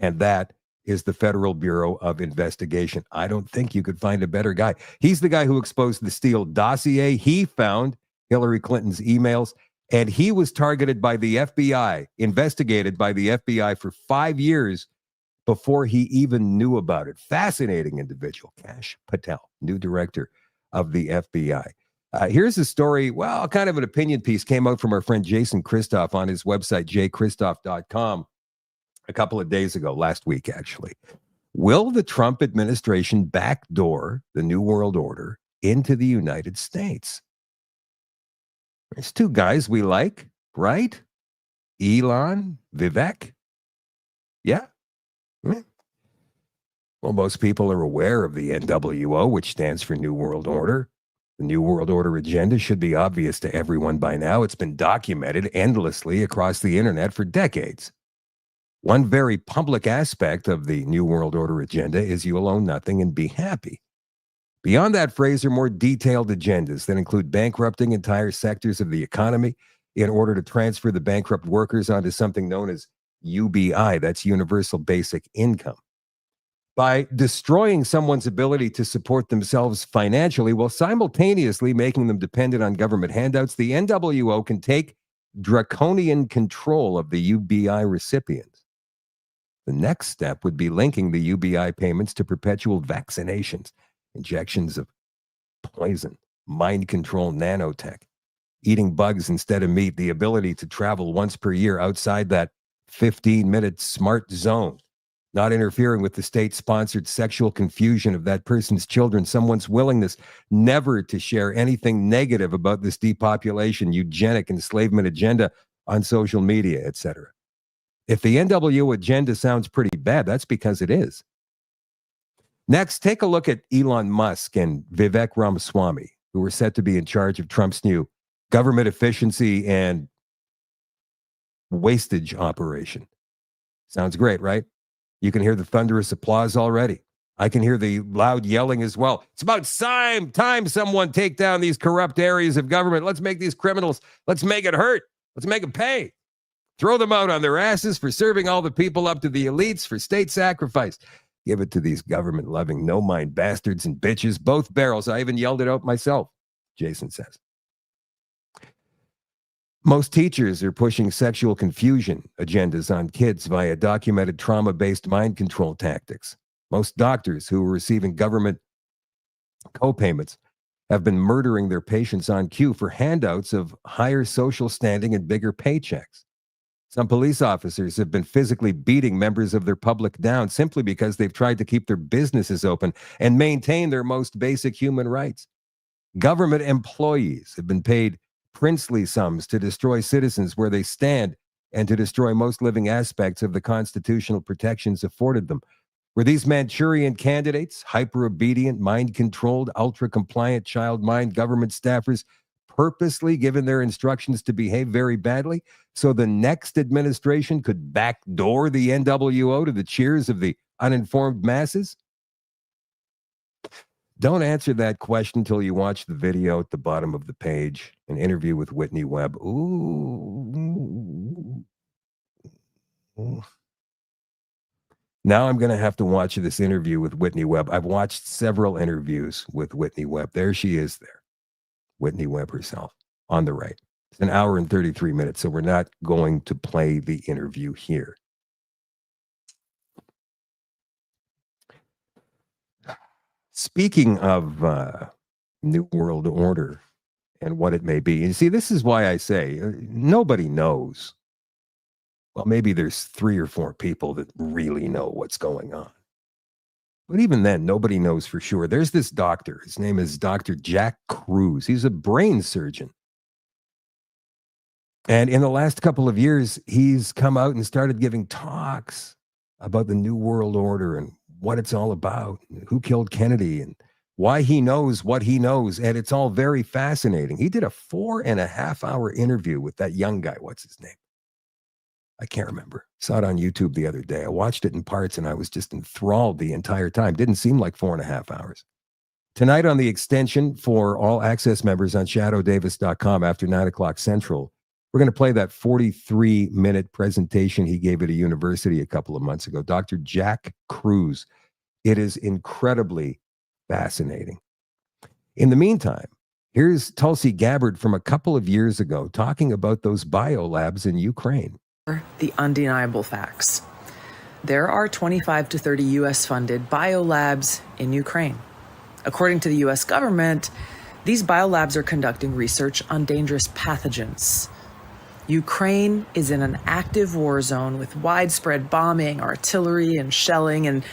and that is the Federal Bureau of Investigation. I don't think you could find a better guy. He's the guy who exposed the Steele dossier. He found Hillary Clinton's emails. And he was targeted by the FBI, investigated by the FBI for 5 years before he even knew about it. Fascinating individual, Kash Patel, new director of the FBI. Here's a story, well, kind of an opinion piece came out from our friend Jason Christoff on his website, jchristoff.com, a couple of days ago, last week, actually. Will the Trump administration backdoor the New World Order into the United States? There's two guys we like, right? Elon, Vivek. Yeah. Well, most people are aware of the NWO, which stands for New World Order. The New World Order agenda should be obvious to everyone by now. It's been documented endlessly across the internet for decades. One very public aspect of the New World Order agenda is you'll own nothing and be happy. Beyond that phrase are more detailed agendas that include bankrupting entire sectors of the economy in order to transfer the bankrupt workers onto something known as UBI, that's Universal Basic Income. By destroying someone's ability to support themselves financially while simultaneously making them dependent on government handouts, the NWO can take draconian control of the UBI recipients. The next step would be linking the UBI payments to perpetual vaccinations, injections of poison, mind control nanotech, eating bugs instead of meat, the ability to travel once per year outside that 15-minute smart zone, not interfering with the state-sponsored sexual confusion of that person's children, someone's willingness never to share anything negative about this depopulation, eugenic enslavement agenda on social media, etc. If the NWO agenda sounds pretty bad, that's because it is. Next, take a look at Elon Musk and Vivek Ramaswamy, who were set to be in charge of Trump's new government efficiency and wastage operation. Sounds great, right? You can hear the thunderous applause already. I can hear the loud yelling as well. It's about time someone take down these corrupt areas of government. Let's make these criminals, let's make it hurt. Let's make them pay. Throw them out on their asses for serving all the people up to the elites for state sacrifice. Give it to these government-loving, no-mind bastards and bitches, both barrels. I even yelled it out myself, Jason says. Most teachers are pushing sexual confusion agendas on kids via documented trauma-based mind control tactics. Most doctors who are receiving government co-payments have been murdering their patients on cue for handouts of higher social standing and bigger paychecks. Some police officers have been physically beating members of their public down simply because they've tried to keep their businesses open and maintain their most basic human rights. Government employees have been paid princely sums to destroy citizens where they stand and to destroy most living aspects of the constitutional protections afforded them. Were these Manchurian candidates, hyper-obedient, mind-controlled, ultra-compliant child mind government staffers purposely given their instructions to behave very badly so the next administration could backdoor the NWO to the cheers of the uninformed masses? Don't answer that question until you watch the video at the bottom of the page, an interview with Whitney Webb. Ooh. Now I'm going to have to watch this interview with Whitney Webb. I've watched several interviews with Whitney Webb. There she is there. Whitney Webb herself on the right. It's an hour and 33 minutes, so we're not going to play the interview here. Speaking of New World Order and what it may be, you see, this is why I say nobody knows. Well, maybe there's 3 or 4 people that really know what's going on. But even then, nobody knows for sure. There's this doctor. His name is Dr. Jack Kruse. He's a brain surgeon. And in the last couple of years, he's come out and started giving talks about the New World Order and what it's all about, who killed Kennedy, and why he knows what he knows. And it's all very fascinating. He did a 4.5-hour interview with that young guy. What's his name? I can't remember. Saw it on YouTube the other day. I watched it in parts and I was just enthralled the entire time. Didn't seem like 4.5 hours. Tonight on the extension for all access members on shadowdavis.com after 9 o'clock Central, we're going to play that 43-minute presentation he gave at a university a couple of months ago. Dr. Jack Kruse. It is incredibly fascinating. In the meantime, Here's Tulsi Gabbard from a couple of years ago talking about those biolabs in Ukraine. The undeniable facts. There are 25 to 30 U.S.-funded biolabs in Ukraine. According to the U.S. government, these biolabs are conducting research on dangerous pathogens. Ukraine is in an active war zone with widespread bombing, artillery, and shelling, and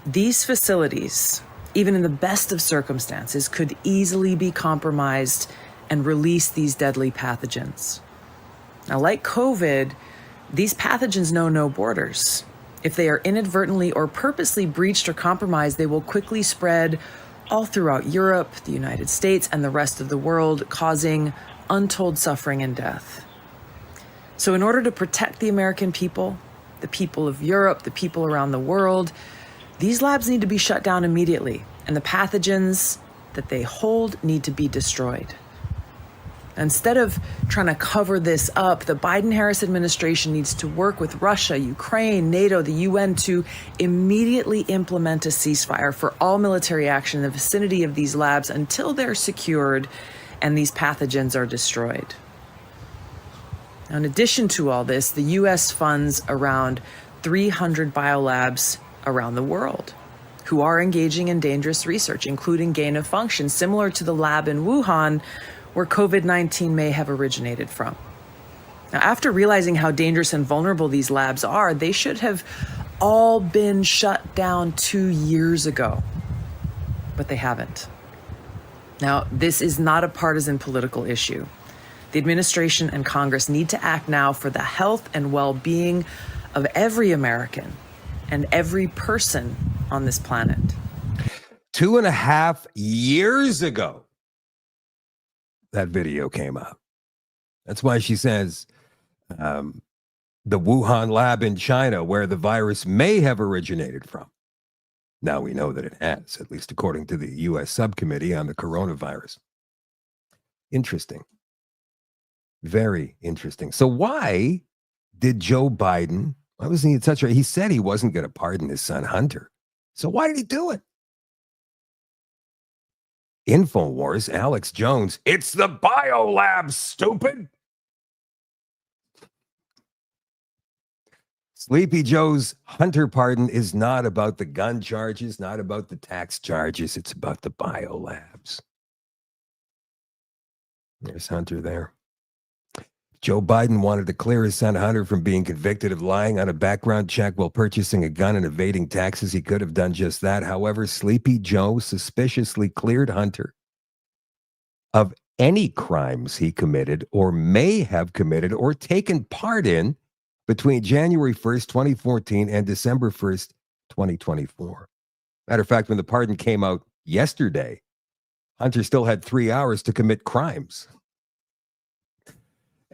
these facilities, even in the best of circumstances, could easily be compromised and release these deadly pathogens. Now, like COVID, these pathogens know no borders. If they are inadvertently or purposely breached or compromised, they will quickly spread all throughout Europe, the United States, and the rest of the world, causing untold suffering and death. So in order to protect the American people, the people of Europe, the people around the world, these labs need to be shut down immediately, and the pathogens that they hold need to be destroyed. Instead of trying to cover this up, the Biden-Harris administration needs to work with Russia, Ukraine, NATO, the UN to immediately implement a ceasefire for all military action in the vicinity of these labs until they're secured and these pathogens are destroyed. Now, in addition to all this, the U.S. funds around 300 biolabs around the world who are engaging in dangerous research, including gain of function, similar to the lab in Wuhan, where COVID-19 may have originated from. Now, after realizing how dangerous and vulnerable these labs are, they should have all been shut down 2 years ago, but they haven't. Now, this is not a partisan political issue. The administration and Congress need to act now for the health and well-being of every American and every person on this planet. 2.5 years ago, that video came out. That's why she says the Wuhan lab in China, where the virus may have originated from. Now we know that it has, at least according to the US Subcommittee on the coronavirus. Interesting. Very interesting. So why did Joe Biden, why wasn't he in such a, he said he wasn't going to pardon his son Hunter. So why did he do it? InfoWars, Alex Jones, it's the biolabs, stupid. Sleepy Joe's Hunter pardon is not about the gun charges, not about the tax charges. It's about the biolabs. There's Hunter there. Joe Biden wanted to clear his son Hunter from being convicted of lying on a background check while purchasing a gun and evading taxes. He could have done just that. However, Sleepy Joe suspiciously cleared Hunter of any crimes he committed or may have committed or taken part in between January 1st, 2014 and December 1st, 2024. Matter of fact, when the pardon came out yesterday, Hunter still had 3 hours to commit crimes.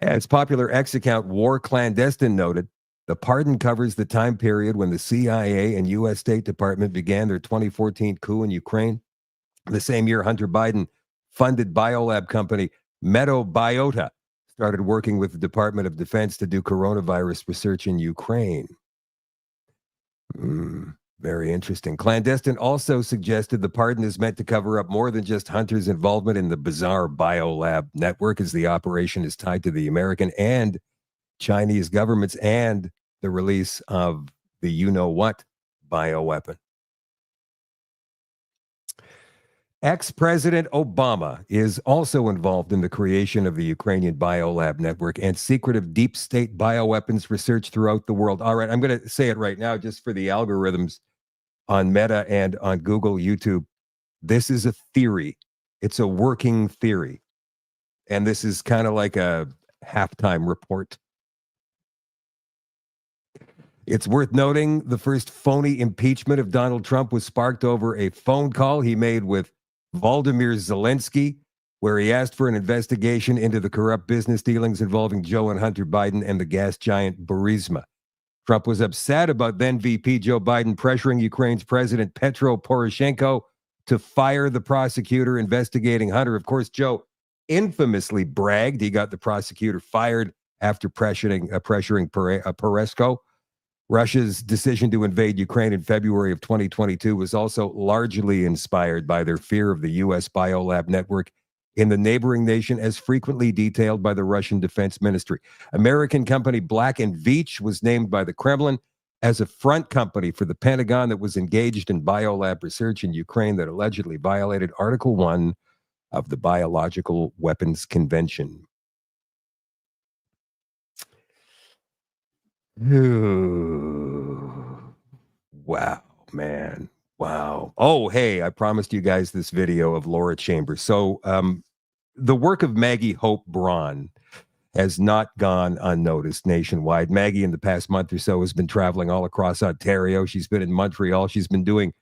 As popular X account War Clandestine noted, the pardon covers the time period when the CIA and U.S. State Department began their 2014 coup in Ukraine. The same year, Hunter Biden funded biolab company Metabiota started working with the Department of Defense to do coronavirus research in Ukraine. Very interesting. Clandestine also suggested the pardon is meant to cover up more than just Hunter's involvement in the bizarre biolab network, as the operation is tied to the American and Chinese governments and the release of the you-know-what bioweapon. Ex-President Obama is also involved in the creation of the Ukrainian biolab network and secretive deep state bioweapons research throughout the world. All right, I'm going to say it right now just for the algorithms on Meta and on Google, YouTube. This is a theory. It's a working theory. And this is kind of like a halftime report. It's worth noting the first phony impeachment of Donald Trump was sparked over a phone call he made with Volodymyr Zelensky, where he asked for an investigation into the corrupt business dealings involving Joe and Hunter Biden and the gas giant Burisma. Trump was upset about then VP Joe Biden pressuring Ukraine's President Petro Poroshenko to fire the prosecutor investigating Hunter. Of course, Joe infamously bragged he got the prosecutor fired after pressuring Poroshenko. Russia's decision to invade Ukraine in February of 2022 was also largely inspired by their fear of the U.S. biolab network in the neighboring nation as frequently detailed by the Russian Defense Ministry. American company Black & Veatch was named by the Kremlin as a front company for the Pentagon that was engaged in biolab research in Ukraine that allegedly violated Article 1 of the Biological Weapons Convention. Wow, man. Wow. Oh, hey, I promised you guys this video of Laura Chambers. So the work of Maggie Hope Braun has not gone unnoticed nationwide. Maggie, in the past month or so, has been traveling all across Ontario. She's been in Montreal. She's been doing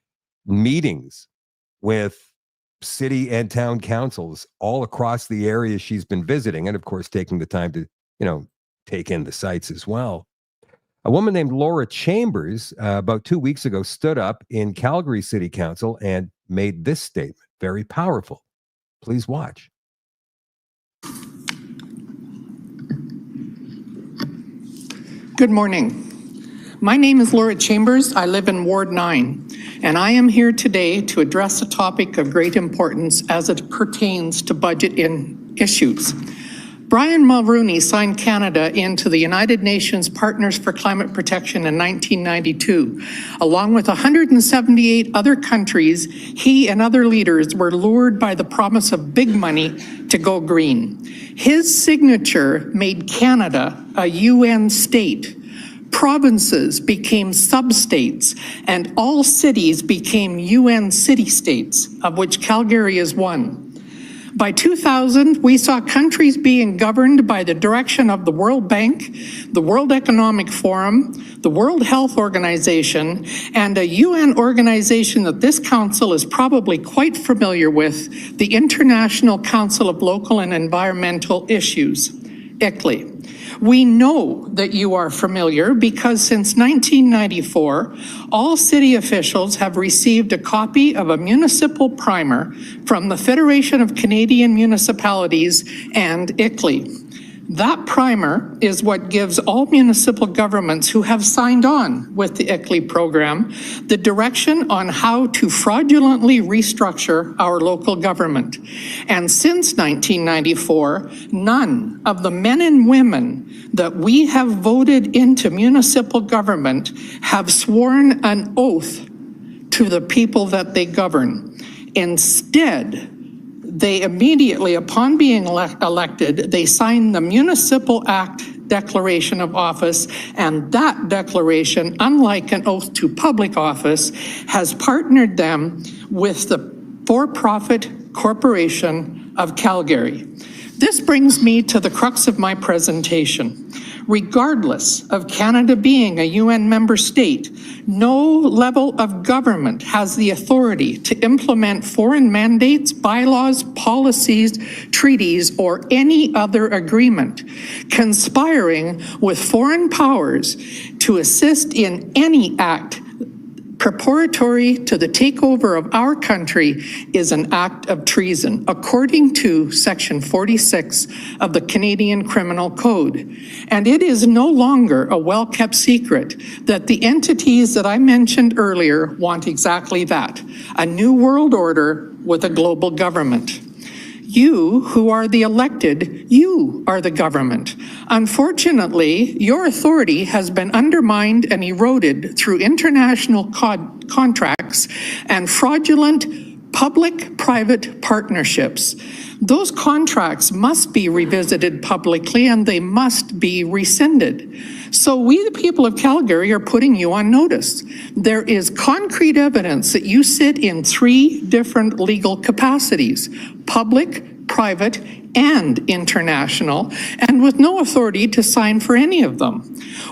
meetings with city and town councils all across the area she's been visiting. And of course, taking the time to, take in the sites as well. A woman named Laura Chambers, about 2 weeks ago, stood up in Calgary City Council and made this statement. Very powerful. Please watch. Good morning. My name is Laura Chambers. I live in Ward 9, and I am here today to address a topic of great importance as it pertains to budget issues. Brian Mulroney signed Canada into the United Nations Partners for Climate Protection in 1992. Along with 178 other countries, he and other leaders were lured by the promise of big money to go green. His signature made Canada a UN state. Provinces became sub-states, and all cities became UN city-states, of which Calgary is one. By 2000, we saw countries being governed by the direction of the World Bank, the World Economic Forum, the World Health Organization, and a UN organization that this council is probably quite familiar with, the International Council of Local and Environmental Issues, ICLEI. We know that you are familiar because since 1994, all city officials have received a copy of a municipal primer from the Federation of Canadian Municipalities and ICLEI. That primer is what gives all municipal governments who have signed on with the ICLEI program the direction on how to fraudulently restructure our local government. And since 1994, none of the men and women that we have voted into municipal government have sworn an oath to the people that they govern. Instead, they immediately, upon being elected, they signed the Municipal Act Declaration of Office, and that declaration, unlike an oath to public office, has partnered them with the for-profit corporation of Calgary. This brings me to the crux of my presentation. Regardless of Canada being a UN member state, no level of government has the authority to implement foreign mandates, bylaws, policies, treaties, or any other agreement conspiring with foreign powers to assist in any act preparatory to the takeover of our country is an act of treason, according to Section 46 of the Canadian Criminal Code. And it is no longer a well-kept secret that the entities that I mentioned earlier want exactly that, a new world order with a global government. You, who are the elected, you are the government. Unfortunately, your authority has been undermined and eroded through international contracts and fraudulent public-private partnerships. Those contracts must be revisited publicly and they must be rescinded. So we, the people of Calgary, are putting you on notice. There is concrete evidence that you sit in 3 different legal capacities: public, private, and international, and with no authority to sign for any of them.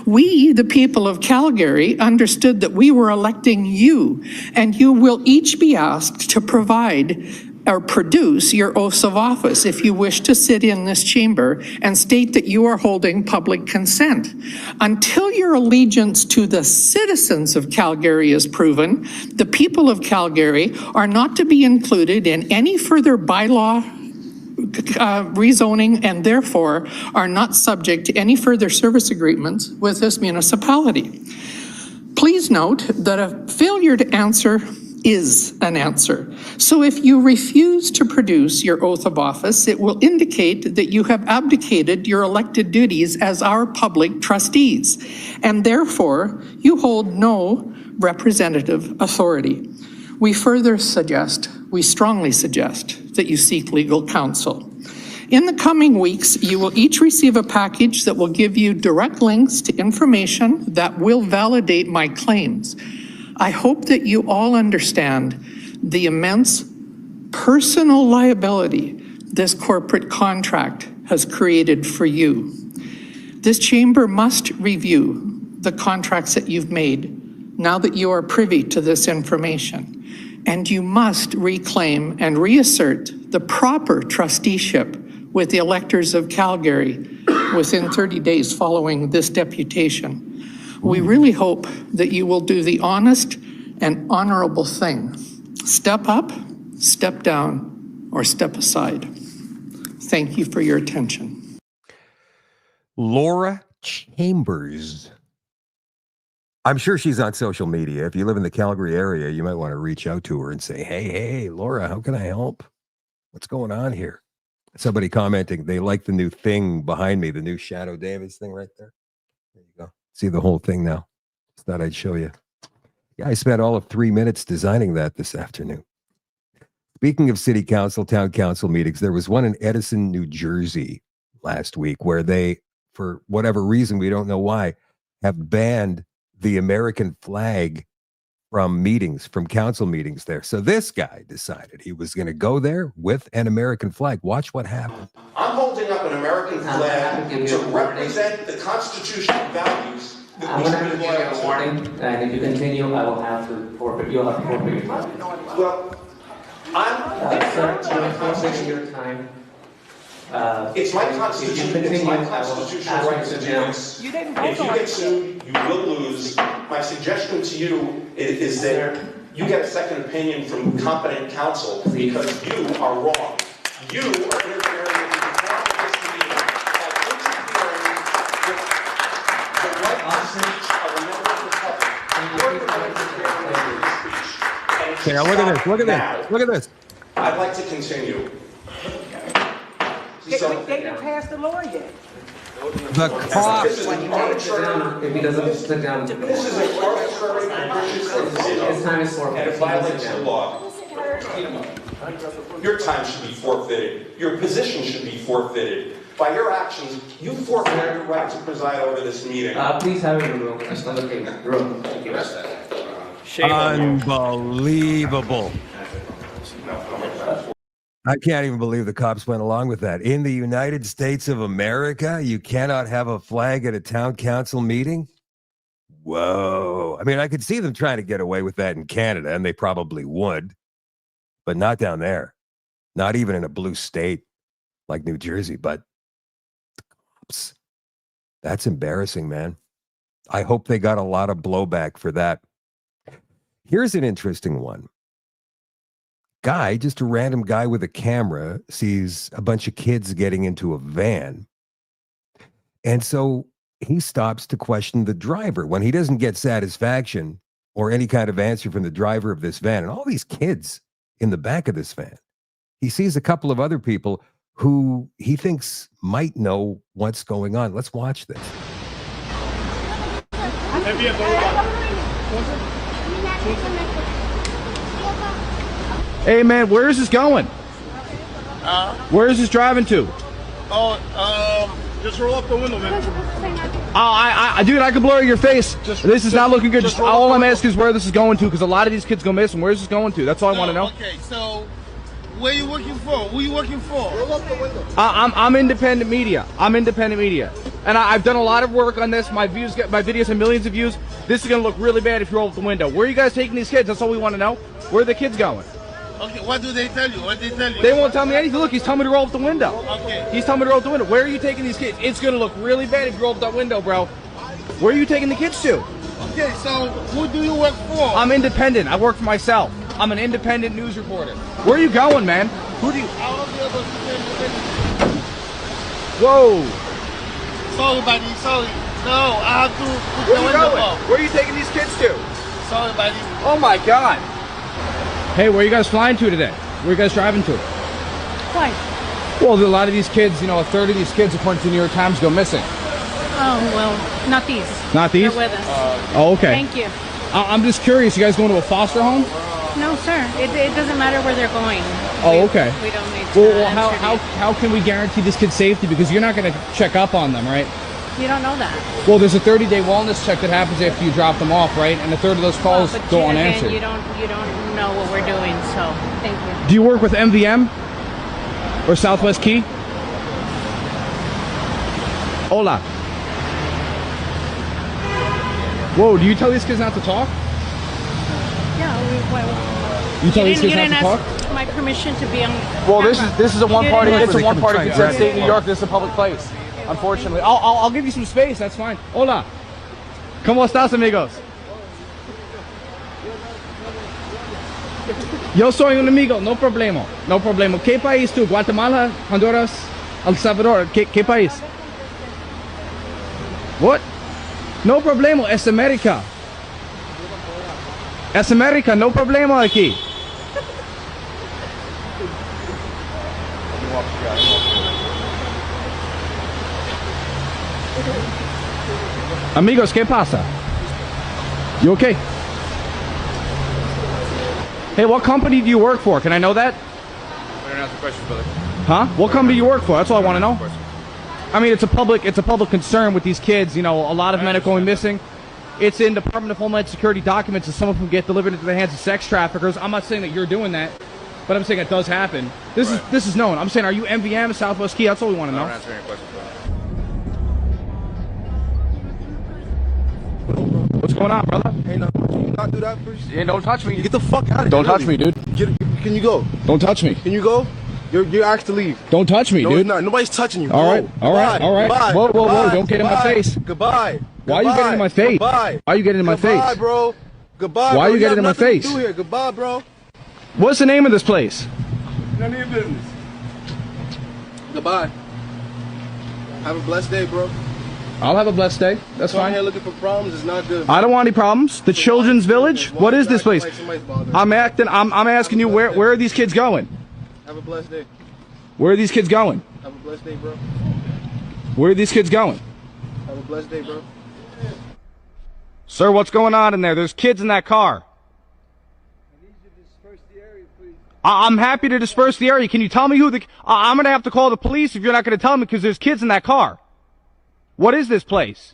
We, the people of Calgary, understood that we were electing you, and you will each be asked to provide or produce your oaths of office if you wish to sit in this chamber and state that you are holding public consent. Until your allegiance to the citizens of Calgary is proven, the people of Calgary are not to be included in any further bylaw rezoning, and therefore are not subject to any further service agreements with this municipality. Please note that a failure to answer is an answer. So if you refuse to produce your oath of office, it will indicate that you have abdicated your elected duties as our public trustees, and therefore you hold no representative authority. We strongly suggest that you seek legal counsel. In the coming weeks, you will each receive a package that will give you direct links to information that will validate my claims. I hope that you all understand the immense personal liability this corporate contract has created for you. This chamber must review the contracts that you've made now that you are privy to this information. And you must reclaim and reassert the proper trusteeship with the electors of Calgary within 30 days following this deputation. We really hope that you will do the honest and honorable thing. Step up, step down, or step aside. Thank you for your attention. Laura Chambers. I'm sure she's on social media. If you live in the Calgary area, you might want to reach out to her and say, hey, Laura, how can I help? What's going on here? Somebody commenting, they like the new thing behind me, the new Shadoe Davis thing right there. There you go. See the whole thing now. Just thought I'd show you. Yeah, I spent all of 3 minutes designing that this afternoon. Speaking of city council, town council meetings, there was one in Edison, New Jersey last week where they, for whatever reason, we don't know why, have banned the American flag from meetings, from council meetings there. So this guy decided he was going to go there with an American flag. Watch what happened. I'm holding up an American flag to represent the constitutional values that I'm we going to should give be you loyal a to. warning, and if you continue, I will have to forfeit. You'll have to forfeit your time. Well, Sir, you're forfeiting your time. it's my constitution. It's my constitutional right to do this. You didn't If vote you on get it. sued, you will lose. My suggestion to you is that you get a second opinion from competent counsel because you are wrong. You are interfering with the performance of this meeting by interfering with the right to speech of a member of the public. You're interfering with the speech. And it should Okay, now look at this. stop Look at now. this. Look at this. I'd like to continue. They didn't pass the law yet. The cops. This is an arbitrary, If he doesn't sit down, this is an arbitrary capricious decision, his time is and forfeited. it violates the law. Your time should be forfeited. Your position should be forfeited. By your actions, you forfeited your right to preside over this meeting. Please have it in the room. That's not okay. Room. Thank you. Unbelievable. I can't even believe the cops went along with that. In the United States of America, you cannot have a flag at a town council meeting? Whoa. I mean, I could see them trying to get away with that in Canada, and they probably would, but not down there. Not even in a blue state like New Jersey, but cops. That's embarrassing, man. I hope they got a lot of blowback for that. Here's an interesting one. Guy, just a random guy with a camera, sees a bunch of kids getting into a van. And so he stops to question the driver. When he doesn't get satisfaction or any kind of answer from the driver of this van, and all these kids in the back of this van, he sees a couple of other people who he thinks might know what's going on. Let's watch this. Hey man, where is this going? Where is this driving to? Just roll up the window, man. Dude, I can blur your face. This is not looking good. just Just roll all up I'm the asking is where this is going to, because a lot of these kids go missing. Where is this going to? That's all I want to know. Okay, so where you working for? Who you working for? Roll up the window. I'm independent media. And I've done a lot of work on this. My videos have millions of views. This is gonna look really bad if you roll up the window. Where are you guys taking these kids? That's all we want to know. Where are the kids going? Okay, what do they tell you? What they tell you? They won't tell me anything. Look, he's telling me to roll up the window. Okay. He's telling me to roll up the window. Where are you taking these kids? It's gonna look really bad if you roll up that window, bro. Where are you taking the kids to? Okay, so who do you work for? I'm independent. I work for myself. I'm an independent news reporter. Where are you going, man? Who do you... Whoa. Sorry, buddy. Sorry. No, I have to put Where the are you window going? up. Where are you taking these kids to? Sorry, buddy. Oh my God. Hey, where are you guys flying to today? Where are you guys driving to? Why? Well, a lot of these kids, a third of these kids, according to the New York Times, go missing. Oh, well, not these. Not these? They're with us. Oh, okay. Thank you. I'm just curious. You guys going to a foster home? No, sir. It doesn't matter where they're going. Oh, okay. We don't need to. Well, how can we guarantee this kid's safety? Because you're not going to check up on them, right? You don't know that. Well, there's a 30-day wellness check that happens after you drop them off, right? And a third of those calls go unanswered. You don't know what we're doing, so thank you. Do you work with MVM or Southwest Key? Hola. Whoa, do you tell these kids not to talk? Yeah, You tell these kids not to talk? ask my permission to be on. Well, this is a one-party. It's a one-party Right. consent state in New York. This is a public place. Unfortunately, I'll give you some space. That's fine. Hola. ¿Cómo estás, amigos? Yo soy un amigo. No problema. No problema. ¿Qué país tú? Guatemala, Honduras, El Salvador. ¿Qué país? What? No problema. Es América. Es América. No problema aquí. Amigos, ¿qué pasa? You okay? Hey, what company do you work for? Can I know that? I don't answer questions, brother. Huh? What company do you work for? That's all I want to know. I mean, it's a public concern with these kids. A lot of men are going missing. It's in Department of Homeland Security documents, and some of them get delivered into the hands of sex traffickers. I'm not saying that you're doing that, but I'm saying it does happen. This is known. I'm saying, are you MVM, Southwest Key? That's all we want to know. I don't answer any questions, brother. What's going on, brother? Hey, no, can you not do that, please? Yeah, don't touch me. Get the fuck out of here. Don't touch me, dude. Can you go? Don't touch me. Can you go? You're asked to leave. Don't touch me, No, dude. it's not. Nobody's touching you. All right, Go. all right, Goodbye. all right. Goodbye. Whoa, whoa, whoa! Goodbye. Don't get in my Goodbye. face. Goodbye. Why are you getting in my face? Goodbye. Why are you getting in my face? Goodbye, bro. Goodbye. Why are bro. you getting have in my nothing face? To do here. Goodbye, bro. What's the name of this place? None of your business. Goodbye. Have a blessed day, bro. I'll have a blessed day. That's Come fine. here looking for problems is not good. I don't want any problems. The Children's Village? What is this place? I'm asking you, where are these kids going? Have a blessed day. Where are these kids going? Have a blessed day, bro. Where are these kids going? Have a blessed day, bro. Sir, what's going on in there? There's kids in that car. I'm happy to disperse the area. Can you tell me who I'm going to have to call the police if you're not going to tell me, because there's kids in that car. What is this place?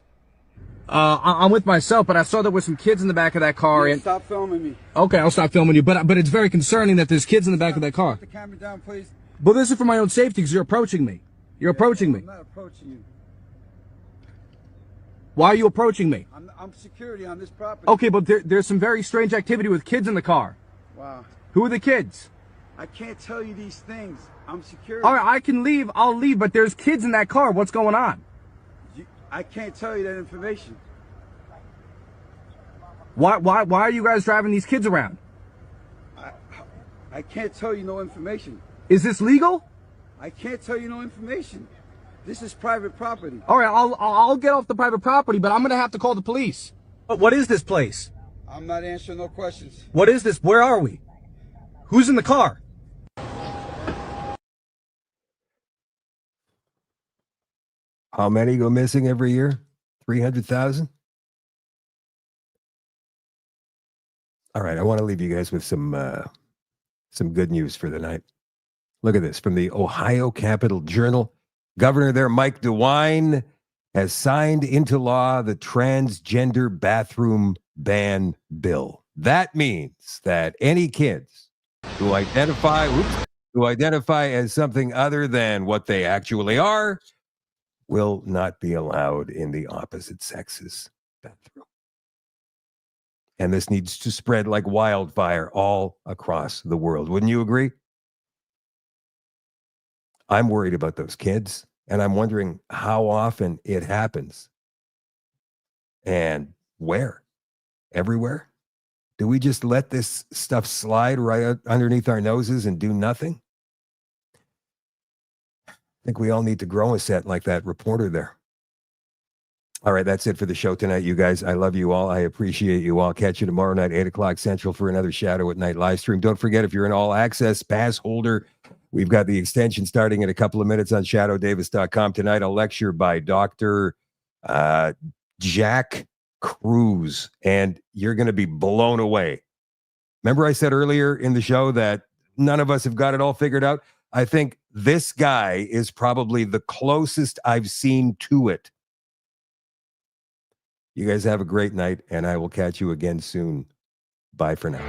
I'm with myself, but I saw there were some kids in the back of that car. And Stop filming me. okay, I'll stop filming you. But it's very concerning that there's kids in the back of that car. Put the camera down, please. But this is for my own safety, because you're approaching me. You're approaching me. I'm not approaching you. Why are you approaching me? I'm security on this property. Okay, but there's some very strange activity with kids in the car. Wow. Who are the kids? I can't tell you these things. I'm security. All right, I can leave. I'll leave, but there's kids in that car. What's going on? I can't tell you that information. Why are you guys driving these kids around? I can't tell you no information. Is this legal? I can't tell you no information. This is private property. All right, I'll get off the private property, but I'm gonna have to call the police. What is this place? I'm not answering no questions. What is this? Where are we? Who's in the car? How many go missing every year? 300,000? All right, I want to leave you guys with some good news for the night. Look at this from the Ohio Capitol Journal. Governor there, Mike DeWine, has signed into law the transgender bathroom ban bill. That means that any kids who identify as something other than what they actually are will not be allowed in the opposite sex's bathroom. And this needs to spread like wildfire all across the world. Wouldn't you agree? I'm worried about those kids, and I'm wondering how often it happens and where. Everywhere? Do we just let this stuff slide right underneath our noses and do nothing? I think we all need to grow a set like that reporter there. All right, that's it for the show tonight, you guys. I love you all. I appreciate you all. Catch you tomorrow night, 8 o'clock Central, for another Shadoe at Night live stream. Don't forget, if you're an all-access pass holder, we've got the extension starting in a couple of minutes on shadowdavis.com. Tonight, a lecture by Dr. Jack Cruz, and you're going to be blown away. Remember I said earlier in the show that none of us have got it all figured out? I think this guy is probably the closest I've seen to it. You guys have a great night, and I will catch you again soon. Bye for now.